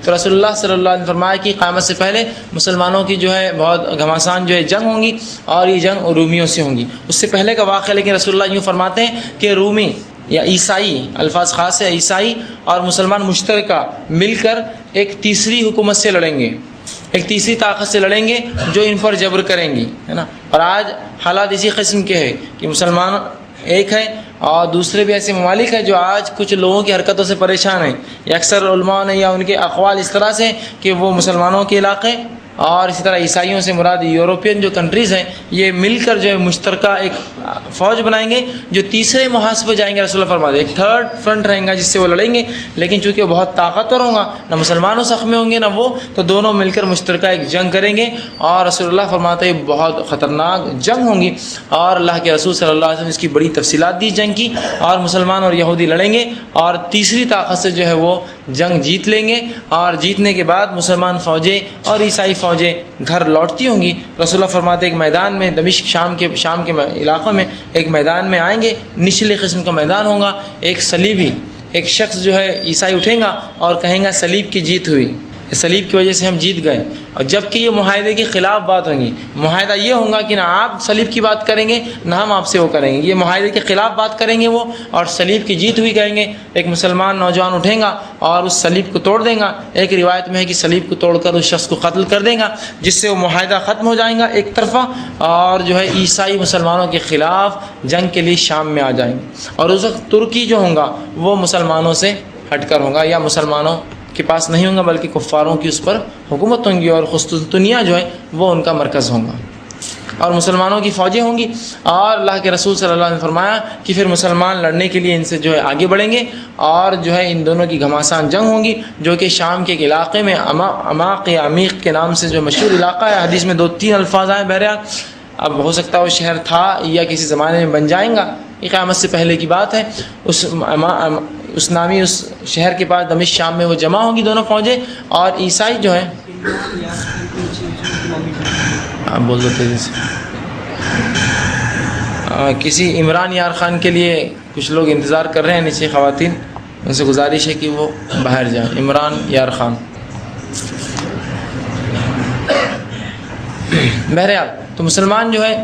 تو رسول اللہ صلی اللہ علیہ وسلم نے فرمایا کہ قیامت سے پہلے مسلمانوں کی جو ہے بہت گھماسان جو ہے جنگ ہوں گی، اور یہ جنگ رومیوں سے ہوں گی۔ اس سے پہلے کا واقعہ لیکن رسول اللہ یوں فرماتے ہیں کہ رومی یا عیسائی، الفاظ خاص ہے، عیسائی اور مسلمان مشترکہ مل کر ایک تیسری حکومت سے لڑیں گے، ایک تیسری طاقت سے لڑیں گے جو ان پر جبر کریں گی، ہے نا۔ اور آج حالات اسی قسم کے ہیں کہ مسلمان ایک ہے اور دوسرے بھی ایسے ممالک ہیں جو آج کچھ لوگوں کی حرکتوں سے پریشان ہیں، یا اکثر علماء نے یا ان کے اقوال اس طرح سے کہ وہ مسلمانوں کے علاقے اور اسی طرح عیسائیوں سے مراد یورپین جو کنٹریز ہیں، یہ مل کر جو ہے مشترکہ ایک فوج بنائیں گے جو تیسرے محاذ پہ جائیں گے۔ رسول اللہ فرماتے ہیں ایک تھرڈ فرنٹ رہیں گا جس سے وہ لڑیں گے، لیکن چونکہ وہ بہت طاقتور ہوں گا، نہ مسلمانوں زخمی ہوں گے نہ وہ، تو دونوں مل کر مشترکہ ایک جنگ کریں گے، اور رسول اللہ فرماتے ہیں بہت خطرناک جنگ ہوں گی، اور اللہ کے رسول صلی اللہ علیہ وسلم نے اس کی بڑی تفصیلات دی جنگ کی، اور مسلمان اور یہودی لڑیں گے اور تیسری طاقت سے جو ہے وہ جنگ جیت لیں گے، اور جیتنے کے بعد مسلمان فوجیں اور عیسائی فوجیں گھر لوٹتی ہوں گی۔ رسول اللہ فرماتے ایک میدان میں دمشق شام کے علاقوں میں ایک میدان میں آئیں گے، نچلے قسم کا میدان ہوگا، ایک صلیبی ایک شخص جو ہے عیسائی اٹھیں گا اور کہیں گا صلیب کی جیت ہوئی، صلیب کی وجہ سے ہم جیت گئے، اور جبکہ یہ معاہدے کے خلاف بات ہوگی۔ معاہدہ یہ ہوگا کہ نہ آپ صلیب کی بات کریں گے نہ ہم آپ سے وہ کریں گے، یہ معاہدے کے خلاف بات کریں گے وہ، اور صلیب کی جیت ہوئی کہیں گے۔ ایک مسلمان نوجوان اٹھیں گا اور اس صلیب کو توڑ دیں گا، ایک روایت میں ہے کہ صلیب کو توڑ کر اس شخص کو قتل کر دیں گا، جس سے وہ معاہدہ ختم ہو جائیں گا ایک طرفہ، اور جو ہے عیسائی مسلمانوں کے خلاف جنگ کے لیے شام میں آ جائیں گے، اور اس وقت ترکی جو ہوگا وہ مسلمانوں سے ہٹ کر ہوگا، یا مسلمانوں کے پاس نہیں ہوں گا بلکہ کفاروں کی اس پر حکومت ہوں گی، اور قسطنطنیہ جو ہے وہ ان کا مرکز ہوگا، اور مسلمانوں کی فوجیں ہوں گی۔ اور اللہ کے رسول صلی اللہ علیہ وسلم نے فرمایا کہ پھر مسلمان لڑنے کے لیے ان سے جو ہے آگے بڑھیں گے، اور جو ہے ان دونوں کی گھماسان جنگ ہوں گی، جو کہ شام کے ایک علاقے میں عماق یا عمیق کے نام سے جو مشہور علاقہ ہے، حدیث میں 2-3 الفاظ آئے، بہرحال اب ہو سکتا ہے وہ شہر تھا یا کسی زمانے میں بن جائیں گا، یہ قیامت سے پہلے کی بات ہے۔ اس نامی اس شہر کے پاس دمشق شام میں وہ جمع ہوں گی دونوں فوجیں، اور عیسائی جو ہیں آپ بول دو تیزی سے، کسی عمران یار خان کے لیے کچھ لوگ انتظار کر رہے ہیں نیچے، خواتین، ان سے گزارش ہے کہ وہ باہر جائیں۔ عمران یار خان، بہرحال تو مسلمان جو ہے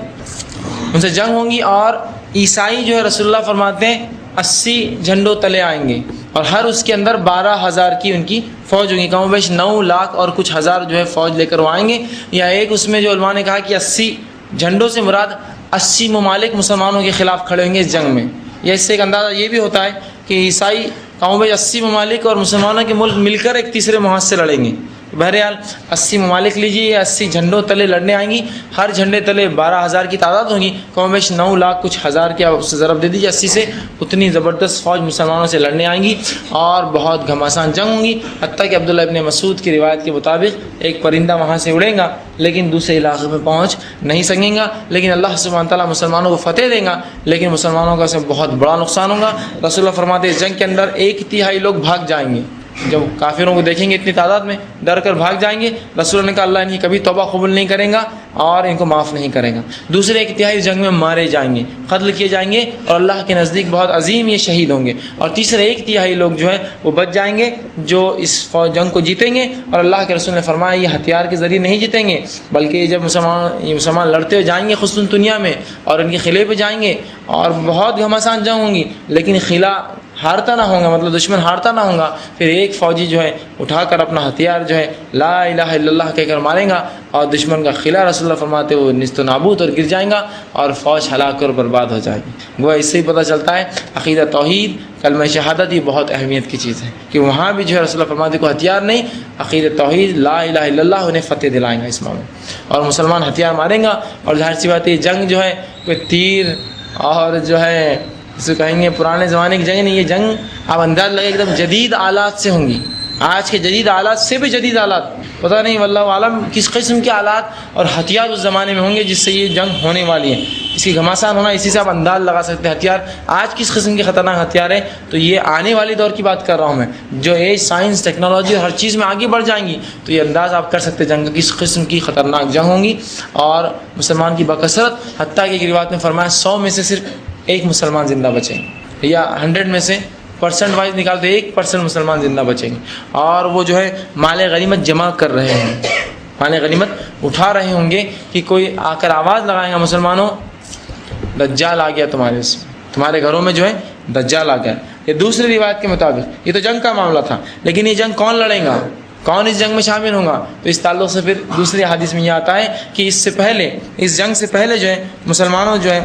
ان سے جنگ ہوں گی، اور عیسائی جو ہے رسول اللہ فرماتے ہیں 80 جھنڈوں تلے آئیں گے، اور ہر اس کے اندر 12,000 کی ان کی فوج ہوگی، کم و بیش 9 لاکھ اور کچھ ہزار جو ہے فوج لے کر وہ آئیں گے۔ یا ایک اس میں جو علماء نے کہا کہ 80 جھنڈوں سے مراد 80 ممالک مسلمانوں کے خلاف کھڑے ہوں گے اس جنگ میں، یا اس سے ایک اندازہ یہ بھی ہوتا ہے کہ عیسائی کم و بیش 80 ممالک اور مسلمانوں کے ملک مل کر ایک تیسرے محاذ سے لڑیں گے۔ بہرحال 80 ممالک لیجیے، 80 جھنڈوں تلے لڑنے آئیں گی، ہر جھنڈے تلے 12,000 کی تعداد ہوگی، کم و بیش 9 لاکھ کچھ ہزار کی، آپ سے ضرب دے دیجیے 80 سے، اتنی زبردست فوج مسلمانوں سے لڑنے آئیں گی، اور بہت گھماسان جنگ ہوں گی، حتیٰ کہ عبداللہ ابن مسعود کی روایت کے مطابق ایک پرندہ وہاں سے اڑے گا لیکن دوسرے علاقے میں پہنچ نہیں سکیں گا، لیکن اللہ سبحانہ تعالیٰ مسلمانوں کو فتح دیں گا، لیکن مسلمانوں کا اس میں بہت بڑا نقصان ہوگا۔ رسول اللہ فرماتے ہیں اس جنگ کے اندر 1/3 لوگ بھاگ جائیں گے، جب کافروں کو دیکھیں گے اتنی تعداد میں ڈر کر بھاگ جائیں گے، رسول اللہ نے کہا اللہ ان کی کبھی توبہ قبول نہیں کرے گا اور ان کو معاف نہیں کرے گا۔ دوسرے 1/3 جنگ میں مارے جائیں گے، قتل کیے جائیں گے، اور اللہ کے نزدیک بہت عظیم یہ شہید ہوں گے، اور تیسرے 1/3 لوگ جو ہے وہ بچ جائیں گے جو اس جنگ کو جیتیں گے، اور اللہ کے رسول نے فرمایا یہ ہتھیار کے ذریعے نہیں جیتیں گے، بلکہ یہ جب مسلمان لڑتے ہوئے جائیں گے قسطنطنیہ میں اور ان کے قلعے پہ جائیں گے، اور بہت گھماسان جنگ ہوں گی، لیکن قلعہ ہارتا نہ ہوگا، مطلب دشمن ہارتا نہ ہوگا، پھر ایک فوجی جو ہے اٹھا کر اپنا ہتھیار جو ہے لا الہ الا اللہ کہہ کر مارے گا، اور دشمن کا قلعہ رسول اللہ فرماتے وہ نیست و نابود اور گر جائیں گا، اور فوج ہلاک اور برباد ہو جائے گی۔ وہ اس سے ہی پتہ چلتا ہے عقیدہ توحید کلمہ شہادت یہ بہت اہمیت کی چیز ہے، کہ وہاں بھی جو ہے رسول اللہ فرماتے کو ہتھیار نہیں، عقیدہ توحید لا الہ الا اللہ انہیں فتح دلائیں گا اس معاملے میں، اور مسلمان ہتھیار ماریں گا، اور ظاہر سی بات ہے جنگ جو ہے کوئی تیر اور جو ہے اسے کہیں گے پرانے زمانے کی جنگ نہیں، یہ جنگ آپ انداز لگے ایک دم جدید آلات سے ہوں گی، آج کے جدید آلات سے بھی جدید آلات، پتہ نہیں واللہ عالم کس قسم کے آلات اور ہتھیار اس زمانے میں ہوں گے جس سے یہ جنگ ہونے والی ہے، اس کی گھماسان ہونا اسی سے آپ انداز لگا سکتے ہیں ہتھیار آج کس قسم کے خطرناک ہتھیار ہے۔ تو یہ آنے والی دور کی بات کر رہا ہوں میں، جو ایج سائنس ٹیکنالوجی اور ہر چیز میں آگے بڑھ جائیں گی، تو یہ انداز آپ کر سکتے ہیں جنگ کس قسم کی خطرناک جنگ ہوں گی، اور مسلمان کی بکثرت، حتیٰ کہ ایک روایت میں فرمایا 100 میں سے صرف ایک مسلمان زندہ بچیں، یا 100 میں سے پرسنٹ وائز نکال تو 1% مسلمان زندہ بچیں گے، اور وہ جو ہے مال غنیمت جمع کر رہے ہیں، مال غنیمت اٹھا رہے ہوں گے کہ کوئی آ کر آواز لگائے گا مسلمانوں دجال آ گیا تمہارے گھروں میں جو ہے دجال آ گیا۔ یہ دوسری روایت کے مطابق یہ تو جنگ کا معاملہ تھا، لیکن یہ جنگ کون لڑیں گا، کون اس جنگ میں شامل ہوگا؟ تو اس تعلق سے پھر دوسری حدیث میں یہ آتا ہے کہ اس جنگ سے پہلے جو ہے مسلمانوں جو ہے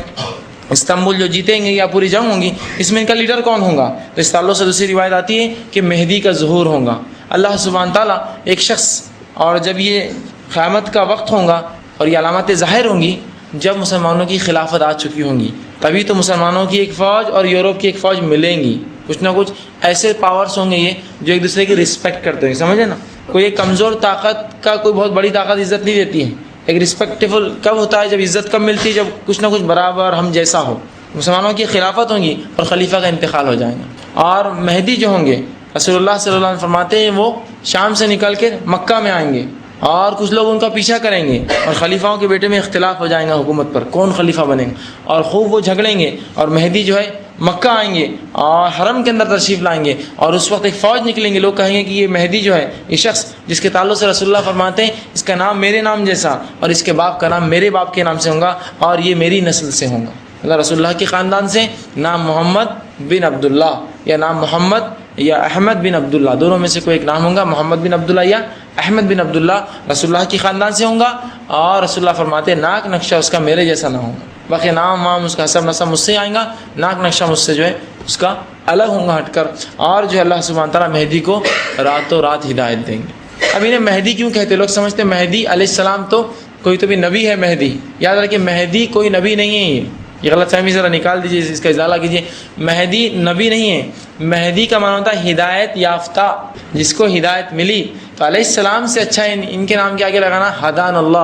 استنبول جو جیتیں گے یا پوری جنگ ہوں گی، اس میں ان کا لیڈر کون ہوگا؟ تو اس تعلق سے دوسری روایت آتی ہے کہ مہدی کا ظہور ہوگا۔ اللہ سبحانہ تعالیٰ ایک شخص، اور جب یہ قیامت کا وقت ہوگا اور یہ علامتیں ظاہر ہوں گی، جب مسلمانوں کی خلافت آ چکی ہوں گی، تبھی تو مسلمانوں کی ایک فوج اور یورپ کی ایک فوج ملیں گی۔ کچھ نہ کچھ ایسے پاورز ہوں گے یہ جو ایک دوسرے کی رسپیکٹ کرتے ہیں، سمجھے نا؟ کوئی ایک کمزور طاقت کا کوئی بہت بڑی طاقت عزت نہیں دیتی ہے۔ ایک رسپیکٹیبل کب ہوتا ہے؟ جب عزت کب ملتی ہے؟ جب کچھ نہ کچھ برابر ہم جیسا ہو۔ مسلمانوں کی خلافت ہوں گی اور خلیفہ کا انتقال ہو جائے گا، اور مہدی جو ہوں گے رسول اللہ صلی اللہ علیہ وسلم فرماتے ہیں وہ شام سے نکل کے مکہ میں آئیں گے، اور کچھ لوگ ان کا پیچھا کریں گے، اور خلیفاؤں کے بیٹے میں اختلاف ہو جائے گا حکومت پر، کون خلیفہ بنے گا، اور خوب وہ جھگڑیں گے، اور مہدی جو ہے مکہ آئیں گے اور حرم کے اندر تشریف لائیں گے، اور اس وقت ایک فوج نکلیں گے، لوگ کہیں گے کہ یہ مہدی جو ہے یہ شخص جس کے تعلق سے رسول اللہ فرماتے ہیں اس کا نام میرے نام جیسا اور اس کے باپ کا نام میرے باپ کے نام سے ہوگا، اور یہ میری نسل سے ہوگا، اللہ رسول اللہ کے خاندان سے، نام محمد بن عبداللہ یا نام محمد یا احمد بن عبداللہ، دونوں میں سے کوئی ایک نام ہوگا، محمد بن عبداللہ یا احمد بن عبداللہ، رسول اللہ کی خاندان سے ہوگا، اور رسول اللہ فرماتے ہیں ناک نقشہ اس کا میرے جیسا نہ ہوگا، باقی نام وام اس کا حسب نسب مجھ سے آئیں گا، ناک نقشہ مجھ سے جو ہے اس کا الگ ہوں گا ہٹ کر، اور جو ہے اللہ سبحانہ تعالیٰ مہدی کو راتوں رات ہدایت دیں گے۔ اب انہیں مہدی کیوں کہتے ہیں؟ لوگ سمجھتے ہیں مہدی علیہ السلام تو کوئی تو بھی نبی ہے مہدی، یاد رکھیے مہدی کوئی نبی نہیں ہے، یہ غلط فہمی ذرا نکال دیجیے، اس کا ازالہ کیجیے۔ مہدی نبی نہیں ہے، مہدی کا معنی ہوتا ہے ہدایت یافتہ، جس کو ہدایت ملی، تو علیہ السلام سے اچھا ہے ان کے نام کے آگے لگانا ہدان اللہ،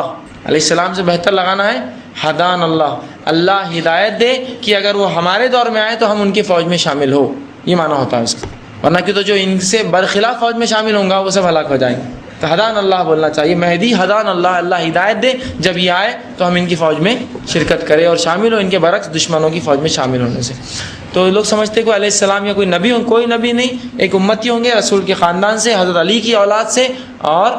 علیہ السلام سے بہتر لگانا ہے ہدان اللہ، اللہ ہدایت دے کہ اگر وہ ہمارے دور میں آئے تو ہم ان کی فوج میں شامل ہو، یہ معنی ہوتا ہے اس کا، ورنہ کہ تو جو ان سے برخلاف فوج میں شامل ہوں گا وہ سب ہلاک ہو جائیں گے، تو ہدان اللہ بولنا چاہیے، مہدی ہدان اللہ، اللہ ہدایت دے جب یہ آئے تو ہم ان کی فوج میں شرکت کریں اور شامل ہو، ان کے برعکس دشمنوں کی فوج میں شامل ہونے سے۔ تو لوگ سمجھتے کوئی علیہ السلام یا کوئی نبی ہوں، کوئی نبی نہیں، ایک امتی ہوں گے رسول کے خاندان سے، حضرت علی کی اولاد سے، اور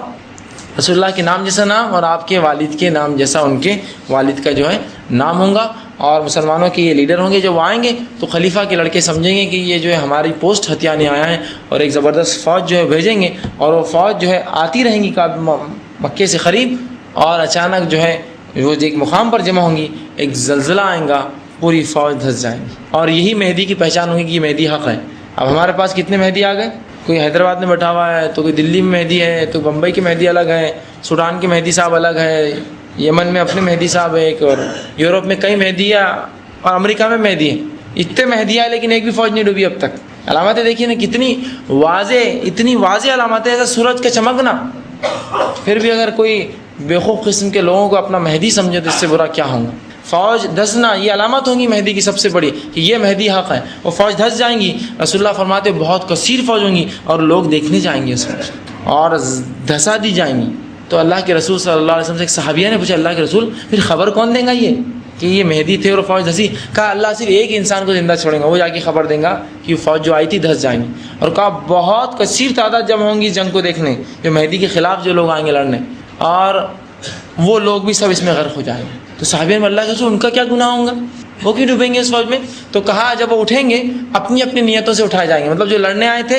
رسول اللہ کے نام جیسا نام اور آپ کے والد کے نام جیسا ان کے والد کا جو ہے نام ہوگا، اور مسلمانوں کے یہ لیڈر ہوں گے، جب وہ آئیں گے تو خلیفہ کے لڑکے سمجھیں گے کہ یہ جو ہے ہماری پوسٹ ہتھیانے آیا ہے، اور ایک زبردست فوج جو ہے بھیجیں گے، اور وہ فوج جو ہے آتی رہیں گی مکے سے قریب، اور اچانک جو ہے وہ ایک مقام پر جمع ہوں گی، ایک زلزلہ آئے گا، پوری فوج دھس جائیں گی، اور یہی مہدی کی پہچان ہوگی کہ یہ مہدی حق ہے۔ اب ہمارے پاس کتنے مہدی آ گئے؟ کوئی حیدرآباد میں بیٹھا ہوا ہے، تو کوئی دلی میں مہدی ہے، تو بمبئی کے مہدی الگ ہے، سوڈان کے مہدی صاحب الگ ہے، یمن میں اپنے مہدی صاحب ہے ایک، اور یورپ میں کئی مہدی ہے، اور امریکہ میں مہدی ہے، اتنے مہدی ہے لیکن ایک بھی فوج نہیں ڈوبی اب تک۔ علامتیں دیکھیے نا کتنی واضح علامتیں، ایسا سورج کا چمکنا، پھر بھی اگر کوئی بیوقوف قسم کے لوگوں کو اپنا مہدی سمجھے تو اس سے برا کیا ہوگا۔ فوج دھسنا یہ علامت ہوگی مہدی کی سب سے بڑی کہ یہ مہدی حق ہے، وہ فوج دھس جائیں گی، رسول اللہ فرماتے بہت کثیر فوج ہوں گی، اور لوگ دیکھنے جائیں گے اس فوج اور دھسا دی جائیں گی۔ تو اللہ کے رسول صلی اللہ علیہ وسلم سے ایک صحابیہ نے پوچھا اللہ کے رسول پھر خبر کون دیں گا یہ کہ یہ مہدی تھے اور فوج دھسی؟ کہا اللہ صرف ایک انسان کو زندہ چھوڑیں گا، وہ جا کے خبر دیں گا کہ فوج جو آئی تھی دھس جائیں گی، اور کہا بہت کثیر تعداد جمع ہوں گی جنگ کو دیکھنے، جو مہدی کے خلاف جو لوگ آئیں گے لڑنے، اور وہ لوگ بھی سب اس میں غرق ہو جائیں گے۔ تو صحابہ میں اللہ کے رسول ان کا کیا گناہ ہوگا، وہ کیوں ڈوبیں گے اس فوج میں؟ تو کہا جب وہ اٹھیں گے اپنی اپنی نیتوں سے اٹھائے جائیں گے، مطلب جو لڑنے آئے تھے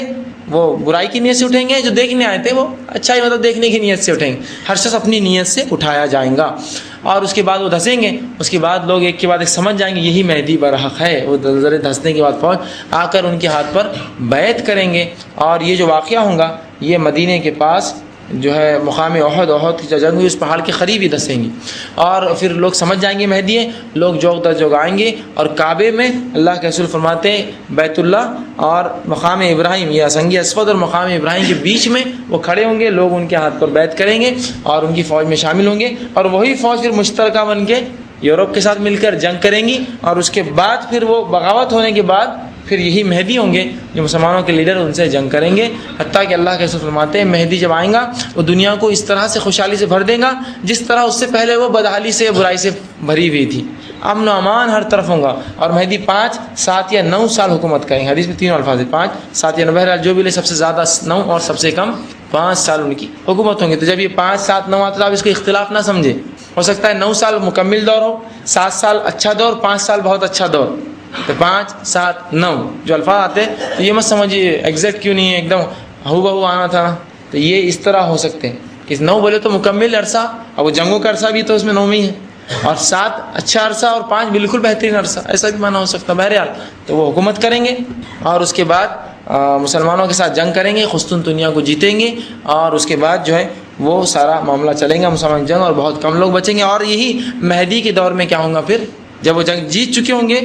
وہ برائی کی نیت سے اٹھیں گے، جو دیکھنے آئے تھے وہ اچھائی مطلب دیکھنے کی نیت سے اٹھیں گے، ہر شخص اپنی نیت سے اٹھایا جائیں گا، اور اس کے بعد وہ دھسیں گے، اس کے بعد لوگ ایک کے بعد ایک سمجھ جائیں گے یہی مہدی برحق ہے، وہ ذرے دھسنے کے بعد فوج آ کر ان کے ہاتھ پر بیعت کریں گے، اور یہ جو واقعہ ہوگا یہ مدینے کے پاس جو ہے مقام احد کی جو جنگ ہوئی اس پہاڑ کے قریب ہی دھسیں گی، اور پھر لوگ سمجھ جائیں گے مہدی ہے، لوگ جوگ در جوگ آئیں گے، اور کعبے میں اللہ کے رسول فرماتے ہیں بیت اللہ اور مقام ابراہیم یا سنگ اسود اور مقام ابراہیم کے بیچ میں وہ کھڑے ہوں گے، لوگ ان کے ہاتھ پر بیعت کریں گے اور ان کی فوج میں شامل ہوں گے، اور وہی فوج پھر مشترکہ بن کے یورپ کے ساتھ مل کر جنگ کریں گی، اور اس کے بعد پھر وہ بغاوت ہونے کے بعد پھر یہی مہدی ہوں گے جو مسلمانوں کے لیڈر ان سے جنگ کریں گے، حتیٰ کہ اللہ کے رسول فرماتے ہیں مہدی جب آئیں گا وہ دنیا کو اس طرح سے خوشحالی سے بھر دے گا جس طرح اس سے پہلے وہ بدحالی سے برائی سے بھری ہوئی تھی، امن و امان ہر طرف ہوگا. اور مہدی 5, 7 یا 9 سال حکومت کریں گے. حدیث میں 3 الفاظ ہیں, 5, 7 یا 9. بہرحال جو بھی لے سب سے زیادہ 9 اور سب سے کم 5 سال ان کی حکومت ہوں گی. تو جب یہ 5, 7, 9 آتا تو آپ اس کو اختلاف نہ سمجھے. ہو سکتا ہے 9 سال مکمل دور ہو, 7 سال اچھا دور, 5 سال بہت اچھا دور. تو 5, 7, 9 جو الفاظ آتے ہیں تو یہ مت سمجھیے ایگزیکٹ کیوں نہیں ہے, ایک دم ہو بہو آنا تھا نا. تو یہ اس طرح ہو سکتے ہیں کہ 9 بولے تو مکمل عرصہ, اور وہ جنگوں کا عرصہ بھی تو اس میں 9 میں ہی ہے, اور 7 اچھا عرصہ, اور 5 بالکل بہترین عرصہ, ایسا بھی معنی ہو سکتا ہے. بہرحال تو وہ حکومت کریں گے اور اس کے بعد مسلمانوں کے ساتھ جنگ کریں گے, قسطنطنیہ کو جیتیں گے, اور اس کے بعد جو ہے وہ سارا معاملہ چلیں گا مسلمان جنگ, اور بہت کم لوگ بچیں گے. اور یہی مہدی کے دور میں کیا ہوگا, پھر جب وہ جنگ جیت چکے ہوں گے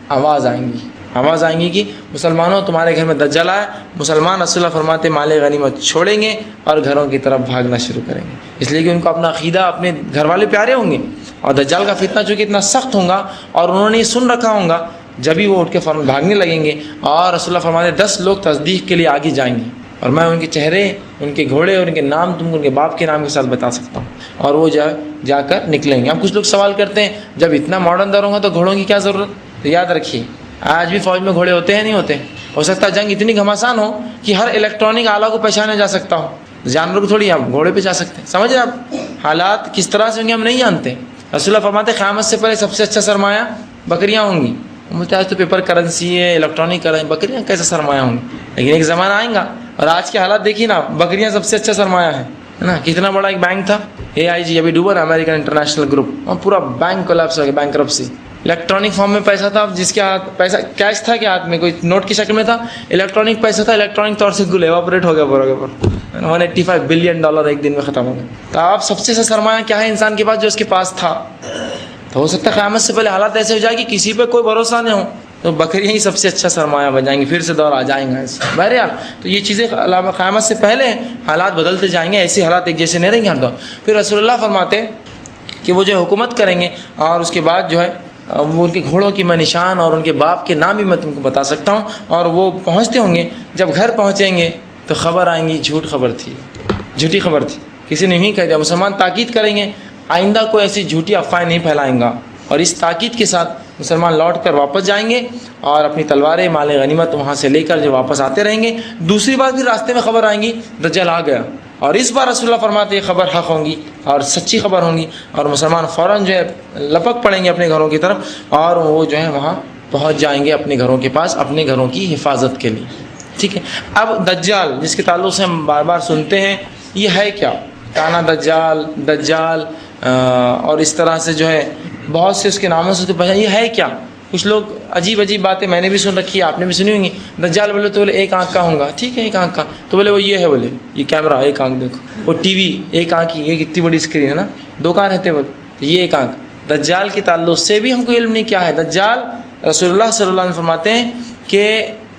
آواز آئیں گی کہ مسلمانوں تمہارے گھر میں دجال آیا. مسلمان رسول اللہ فرماتے مال غنیمت چھوڑیں گے اور گھروں کی طرف بھاگنا شروع کریں گے, اس لیے کہ ان کو اپنا عقیدہ, اپنے گھر والے پیارے ہوں گے. اور دجال کا فتنہ چونکہ اتنا سخت ہوگا اور انہوں نے یہ سن رکھا ہوگا, جبھی وہ اٹھ کے فوراً بھاگنے لگیں گے. اور رسول اللہ فرماتے 10 لوگ تصدیق کے لیے آگے جائیں گے, اور میں ان کے چہرے, ان کے گھوڑے اور ان کے نام تم کو ان کے باپ کے نام کے ساتھ بتا سکتا ہوں, اور وہ جا کر نکلیں گے. اب کچھ لوگ سوال کرتے ہیں جب اتنا ماڈرن دور ہوگا تو گھوڑوں کی کیا ضرورت. تو یاد رکھیے آج بھی فوج میں گھوڑے ہوتے ہیں, نہیں ہوتے. ہو سکتا ہے جنگ اتنی گھماسان ہو کہ ہر الیکٹرانک آلہ کو پہچانا جا سکتا ہو, جانور کو تھوڑی ہم گھوڑے پہ جا سکتے ہیں. سمجھ رہے آپ حالات کس طرح سے ہوں گے ہم نہیں جانتے. رسول اللہ فرماتے قیامت سے پہلے سب سے اچھا سرمایہ بکریاں ہوں گی. آج تو پیپر کرنسی ہے, الیکٹرانک کرنسی, بکریاں کیسا سرمایہ ہوں گی. لیکن ایک زمانہ آئے گا, اور آج کے حالات دیکھیے نا, بکریاں سب سے اچھا سرمایہ ہے نا. کتنا بڑا ایک بینک تھا AIG, ابھی ڈوبا نا, امریکن انٹرنیشنل گروپ, اور پورا بینک کولیپس ہو گیا, بینکرپسی. الیکٹرانک فارم میں پیسہ تھا, جس کے ہاتھ پیسہ کیش تھا کہ ہاتھ میں کوئی نوٹ کی شکل میں تھا, الیکٹرانک پیسہ تھا, الیکٹرانک طور سے گل ایواپوریٹ ہو گیا پورا کے پورا. $185 بلین ایک دن میں ختم ہو گیا. تو آپ سب سے سرمایہ کیا ہے انسان کے پاس, جو اس کے پاس تھا. تو ہو سکتا ہے قیامت سے پہلے حالات ایسے ہو جائے کہ کسی پہ کوئی بھروسہ نہیں ہو, تو بکریاں ہی سب سے اچھا سرمایہ بن جائیں گی, پھر سے دور آ جائیں گا ایسے. بہرحال تو یہ چیزیں قیامت سے پہلے حالات بدلتے جائیں گے, ایسے حالات ایک جیسے نہیں رہیں گے ہر دور. پھر رسول اللہ فرماتے کہ وہ جو حکومت کریں گے, اور اس کے بعد جو ہے وہ ان کے گھوڑوں کی میں نشان اور ان کے باپ کے نام بھی میں تم کو بتا سکتا ہوں. اور وہ پہنچتے ہوں گے, جب گھر پہنچیں گے تو خبر آئیں گی جھوٹی خبر تھی, کسی نے نہیں کہہ دیا. مسلمان تاکید کریں گے آئندہ کوئی ایسی جھوٹی افواہیں نہیں پھیلائیں گا, اور اس تاکید کے ساتھ مسلمان لوٹ کر واپس جائیں گے, اور اپنی تلواریں, مال غنیمت وہاں سے لے کر جو واپس آتے رہیں گے. دوسری بات بھی راستے میں خبر آئیں گی دجال آ گیا, اور اس بار رسول اللہ فرماتے یہ خبر حق ہوں گی اور سچی خبر ہوں گی, اور مسلمان فوراً جو ہے لپک پڑیں گے اپنے گھروں کی طرف, اور وہ جو ہے وہاں پہنچ جائیں گے اپنے گھروں کے پاس, اپنے گھروں کی حفاظت کے لیے. ٹھیک ہے. اب دجال جس کے تعلق سے ہم بار بار سنتے ہیں, یہ ہے کیا؟ کانا دجال اور اس طرح سے جو ہے بہت سے اس کے ناموں سے تو پہچان. یہ ہے کیا؟ کچھ لوگ عجیب باتیں میں نے بھی سن رکھی ہے, آپ نے بھی سنی ہوں گی. دجال بولے تو بولے ایک آنکھ کا ہوں گا, ٹھیک ہے ایک آنکھ کا, تو بولے وہ یہ ہے, بولے یہ کیمرہ ایک آنکھ دیکھو, وہ ٹی وی ایک آنکھ کی, یہ کتنی بڑی اسکرین ہے نا, 2 کان رہتے بولے, تو یہ ایک آنکھ. دجال کے تعلق سے بھی ہم کو علم نہیں کیا ہے. دجال رسول اللہ صلی اللہ علیہ وسلم فرماتے ہیں کہ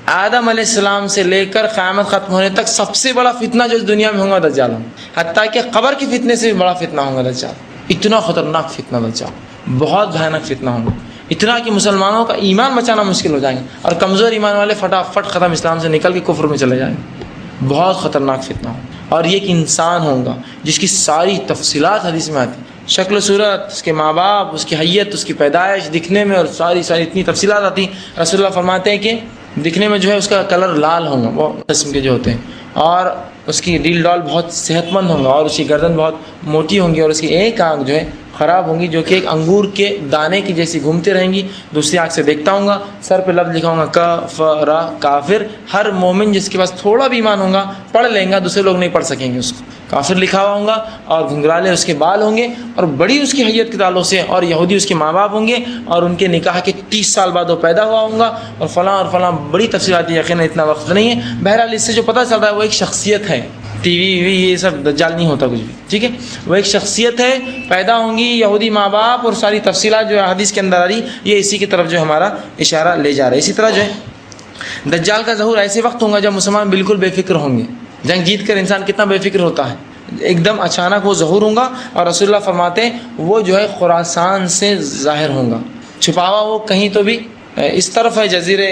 آدم علیہ السلام سے لے کر قیامت ختم ہونے تک سب سے بڑا فتنہ جو اس دنیا میں ہوگا دجال ہوگا, حتیٰ کہ قبر کے فتنے سے بھی بڑا فتنہ ہوگا دجال. اتنا خطرناک فتنہ دجال, بہت بھیانک فتنہ ہوگا, اتنا کہ مسلمانوں کا ایمان بچانا مشکل ہو جائیں گے, اور کمزور ایمان والے فٹافٹ ختم اسلام سے نکل کے کفر میں چلے جائیں گے. بہت خطرناک فتنہ ہوگا. اور یہ ایک انسان ہوگا جس کی ساری تفصیلات حدیث میں آتی, شکل و صورت, اس کے ماں باپ, اس کی حیت, اس کی پیدائش, دکھنے میں, اور ساری اتنی تفصیلات آتی. رسول اللہ فرماتے ہیں کہ دکھنے میں جو ہے اس کا کلر لال ہوگا, وہ قسم کے جو ہوتے ہیں, اور اس کی ڈیل ڈال بہت صحت مند ہوگا, اور اس کی گردن بہت موٹی ہوں گی, اور اس کی ایک آنکھ جو ہے خراب ہوں گی, جو کہ ایک انگور کے دانے کی جیسی گھومتی رہیں گی. دوسری آنکھ سے دیکھتا ہوں گا, سر پہ لفظ لکھا ہوں گا کفر, کافر. ہر مومن جس کے پاس تھوڑا بھی ایمان ہوگا پڑھ لیں گا, دوسرے لوگ نہیں پڑھ سکیں گے اس کو. کافر لکھا ہوا ہوں گا, اور گھنگرالے اس کے بال ہوں گے, اور بڑی اس کی حیت کے تعلق سے, اور یہودی اس کے ماں باپ ہوں گے, اور ان کے نکاح کے 30 سال بعد وہ پیدا ہوا ہوں گا, اور فلاں بڑی تفصیلات. یقیناً اتنا وقت نہیں ہے. بہرحال اس سے جو پتہ چل رہا ہے وہ ایک شخصیت ہے. ٹی وی یہ سب دجال نہیں ہوتا کچھ بھی, ٹھیک ہے. وہ ایک شخصیت ہے, پیدا ہوں گی, یہودی ماں باپ, اور ساری تفصیلات جو حدیث کے اندر آ رہی, یہ اسی کی طرف جو ہمارا اشارہ لے جا رہا ہے. اسی طرح جو ہے دجال کا ظہور ایسے وقت ہوگا جب مسلمان بالکل بے فکر ہوں گے. جنگ جیت کر انسان کتنا بے فکر ہوتا ہے, ایک دم اچانک وہ ظہور ہوگا. اور رسول اللہ فرماتے ہیں وہ جو ہے خراسان سے ظاہر ہوگا, چھپا ہوا وہ کہیں تو بھی اس طرف ہے, جزیرے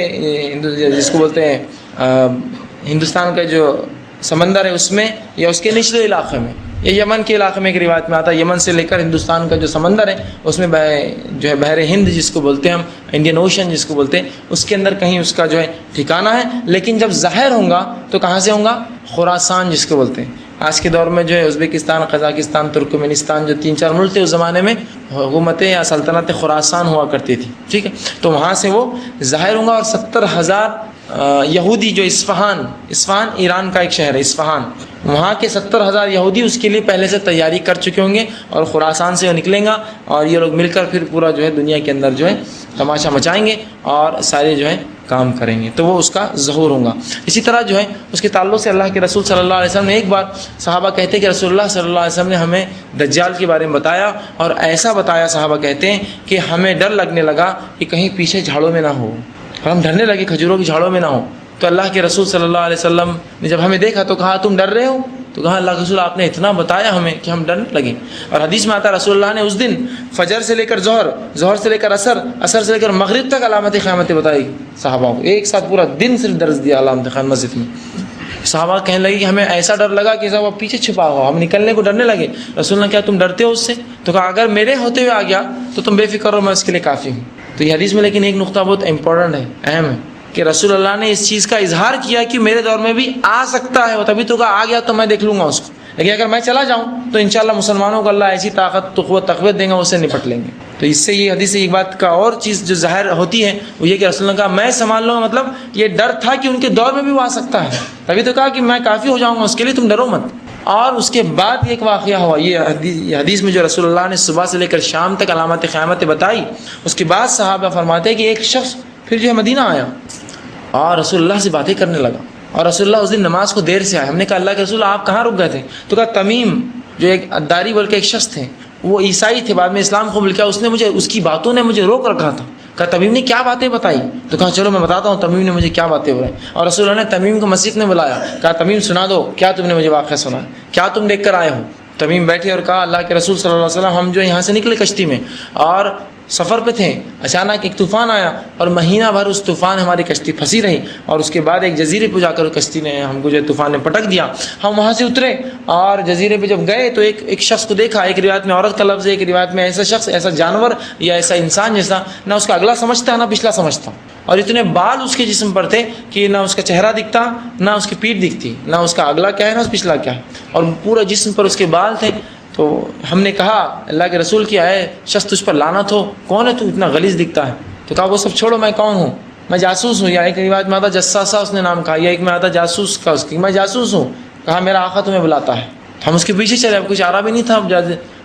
جس کو بولتے ہیں ہندوستان کا جو سمندر ہے اس میں, یا اس کے نچلے علاقے میں, یہ یمن کے علاقے میں ایک روایت میں آتا ہے، یمن سے لے کر ہندوستان کا جو سمندر ہے اس میں جو ہے بحر ہند جس کو بولتے ہیں ہم، انڈین اوشن جس کو بولتے ہیں، اس کے اندر کہیں اس کا جو ہے ٹھکانہ ہے. لیکن جب ظاہر ہوں گا تو کہاں سے ہوں گا؟ خراسان جس کو بولتے ہیں. آج کے دور میں جو ہے ازبکستان، قزاقستان، ترکمانستان جو 3-4 ملک تھے اس زمانے میں حکومتیں یا سلطنت خراسان ہوا کرتی تھی، ٹھیک ہے. تو وہاں سے وہ ظاہر ہوں گا اور 70,000 یہودی جو اصفہان ایران کا ایک شہر ہے اصفہان، وہاں کے 70,000 یہودی اس کے لیے پہلے سے تیاری کر چکے ہوں گے اور خراسان سے وہ نکلیں گا اور یہ لوگ مل کر پھر پورا جو ہے دنیا کے اندر جو ہے تماشا مچائیں گے اور سارے جو ہے کام کریں گے. تو وہ اس کا ظہور ہوگا. اسی طرح جو ہے اس کے تعلق سے اللہ کے رسول صلی اللہ علیہ وسلم نے ایک بار صحابہ کہتے ہیں کہ رسول اللہ صلی اللہ علیہ وسلم نے ہمیں دجال کے بارے میں بتایا اور ایسا بتایا، صحابہ کہتے ہیں کہ ہمیں ڈر لگنے لگا کہ کہیں پیچھے جھاڑوں میں نہ ہو، اور ہم ڈرنے لگے کھجوروں کی جھاڑوں میں نہ ہو. تو اللہ کے رسول صلی اللہ علیہ وسلم نے جب ہمیں دیکھا تو کہا تم ڈر رہے ہو؟ تو کہا اللہ کے رسول آپ نے اتنا بتایا ہمیں کہ ہم ڈرنے لگے. اور حدیث میں آتا رسول اللہ نے اس دن فجر سے لے کر ظہر سے لے کر عصر سے لے کر مغرب تک علامت قیامت بتائی صحابہ کو. ایک ساتھ پورا دن صرف درس دیا علامت قیامت مسجد میں. صحابہ کہنے لگے کہ ہمیں ایسا ڈر لگا کہ صاحب پیچھے چھپا ہوا، ہم نکلنے کو ڈرنے لگے. رسول اللہ کیا تم ڈرتے ہو اس سے؟ تو کہا اگر میرے ہوتے ہوئے آ گیا تو تم بے فکر ہو، میں اس کے لیے کافی ہوں. تو یہ حدیث میں لیکن ایک نقطہ بہت امپورٹنٹ ہے، اہم ہے، کہ رسول اللہ نے اس چیز کا اظہار کیا کہ میرے دور میں بھی آ سکتا ہے، وہ تبھی تو کہا آ گیا تو میں دیکھ لوں گا اس کو، لیکن اگر میں چلا جاؤں تو انشاءاللہ مسلمانوں کو اللہ ایسی طاقت تو قوت تقویت دیں گا، اس سے نپٹ لیں گے. تو اس سے یہ حدیث سے ایک بات کا اور چیز جو ظاہر ہوتی ہے وہ یہ کہ رسول اللہ نے کہا میں سنبھال لوں گا، مطلب یہ ڈر تھا کہ ان کے دور میں بھی وہ آ سکتا ہے، تبھی تو کہا کہ میں کافی ہو جاؤں گا اس کے لیے، تم ڈرو مت. اور اس کے بعد ایک واقعہ ہوا، یہ حدیث میں جو رسول اللہ نے صبح سے لے کر شام تک علامات قیامت بتائی، اس کے بعد صحابہ فرماتے ہیں کہ ایک شخص پھر جو ہے مدینہ آیا اور رسول اللہ سے باتیں کرنے لگا. اور رسول اللہ اس دن نماز کو دیر سے آئے. ہم نے کہا اللہ کے رسول آپ کہاں رک گئے تھے؟ تو کہا تمیم جو ایک اداری بول کے ایک شخص تھے، وہ عیسائی تھے، بعد میں اسلام قبول کیا، اس نے مجھے اس کی باتوں نے مجھے روک رکھا تھا. کہا تمیم نے کیا باتیں بتائی؟ تو کہا چلو میں بتاتا ہوں تمیم نے مجھے کیا باتیں بتائی. اور رسول اللہ نے تمیم کو مسجد میں بلایا، کہا تمیم سنا دو کیا تم نے مجھے واقعہ سنا، کیا تم دیکھ کر آئے ہو. تمیم بیٹھے اور کہا اللہ کے رسول صلی اللہ علیہ وسلم ہم جو یہاں سے نکلے کشتی میں اور سفر پہ تھے، اچانک ایک طوفان آیا اور مہینہ بھر اس طوفان ہماری کشتی پھنسی رہی، اور اس کے بعد ایک جزیرے پہ جا کر کشتی نے ہم کو جو طوفان نے پٹک دیا. ہم وہاں سے اترے اور جزیرے پہ جب گئے تو ایک شخص کو دیکھا، ایک روایت میں عورت کا لفظ ہے، ایک روایت میں ایسا شخص، ایسا جانور یا ایسا انسان جیسا، نہ اس کا اگلا سمجھتا نہ پچھلا سمجھتا، اور اتنے بال اس کے جسم پر تھے کہ نہ اس کا چہرہ دکھتا نہ اس کی پیٹھ دکھتی، نہ اس کا اگلا کیا ہے نہ پچھلا کیا ہے، اور پورا جسم پر اس کے بال تھے. تو ہم نے کہا اللہ کے رسول کی آئے شخص تجھ پر لعنت ہو، کون ہے تو اتنا غلیظ دکھتا ہے؟ تو کہا وہ سب چھوڑو، میں کون ہوں؟ میں جاسوس ہوں. یا ایک روایت میں آتا جساسا اس نے نام کہا، یا ایک میں آتا جاسوس کا، اس کی میں جاسوس ہوں. کہا میرا آقا تمہیں بلاتا ہے. ہم اس کے پیچھے چلے، اب کچھ آ رہا بھی نہیں تھا،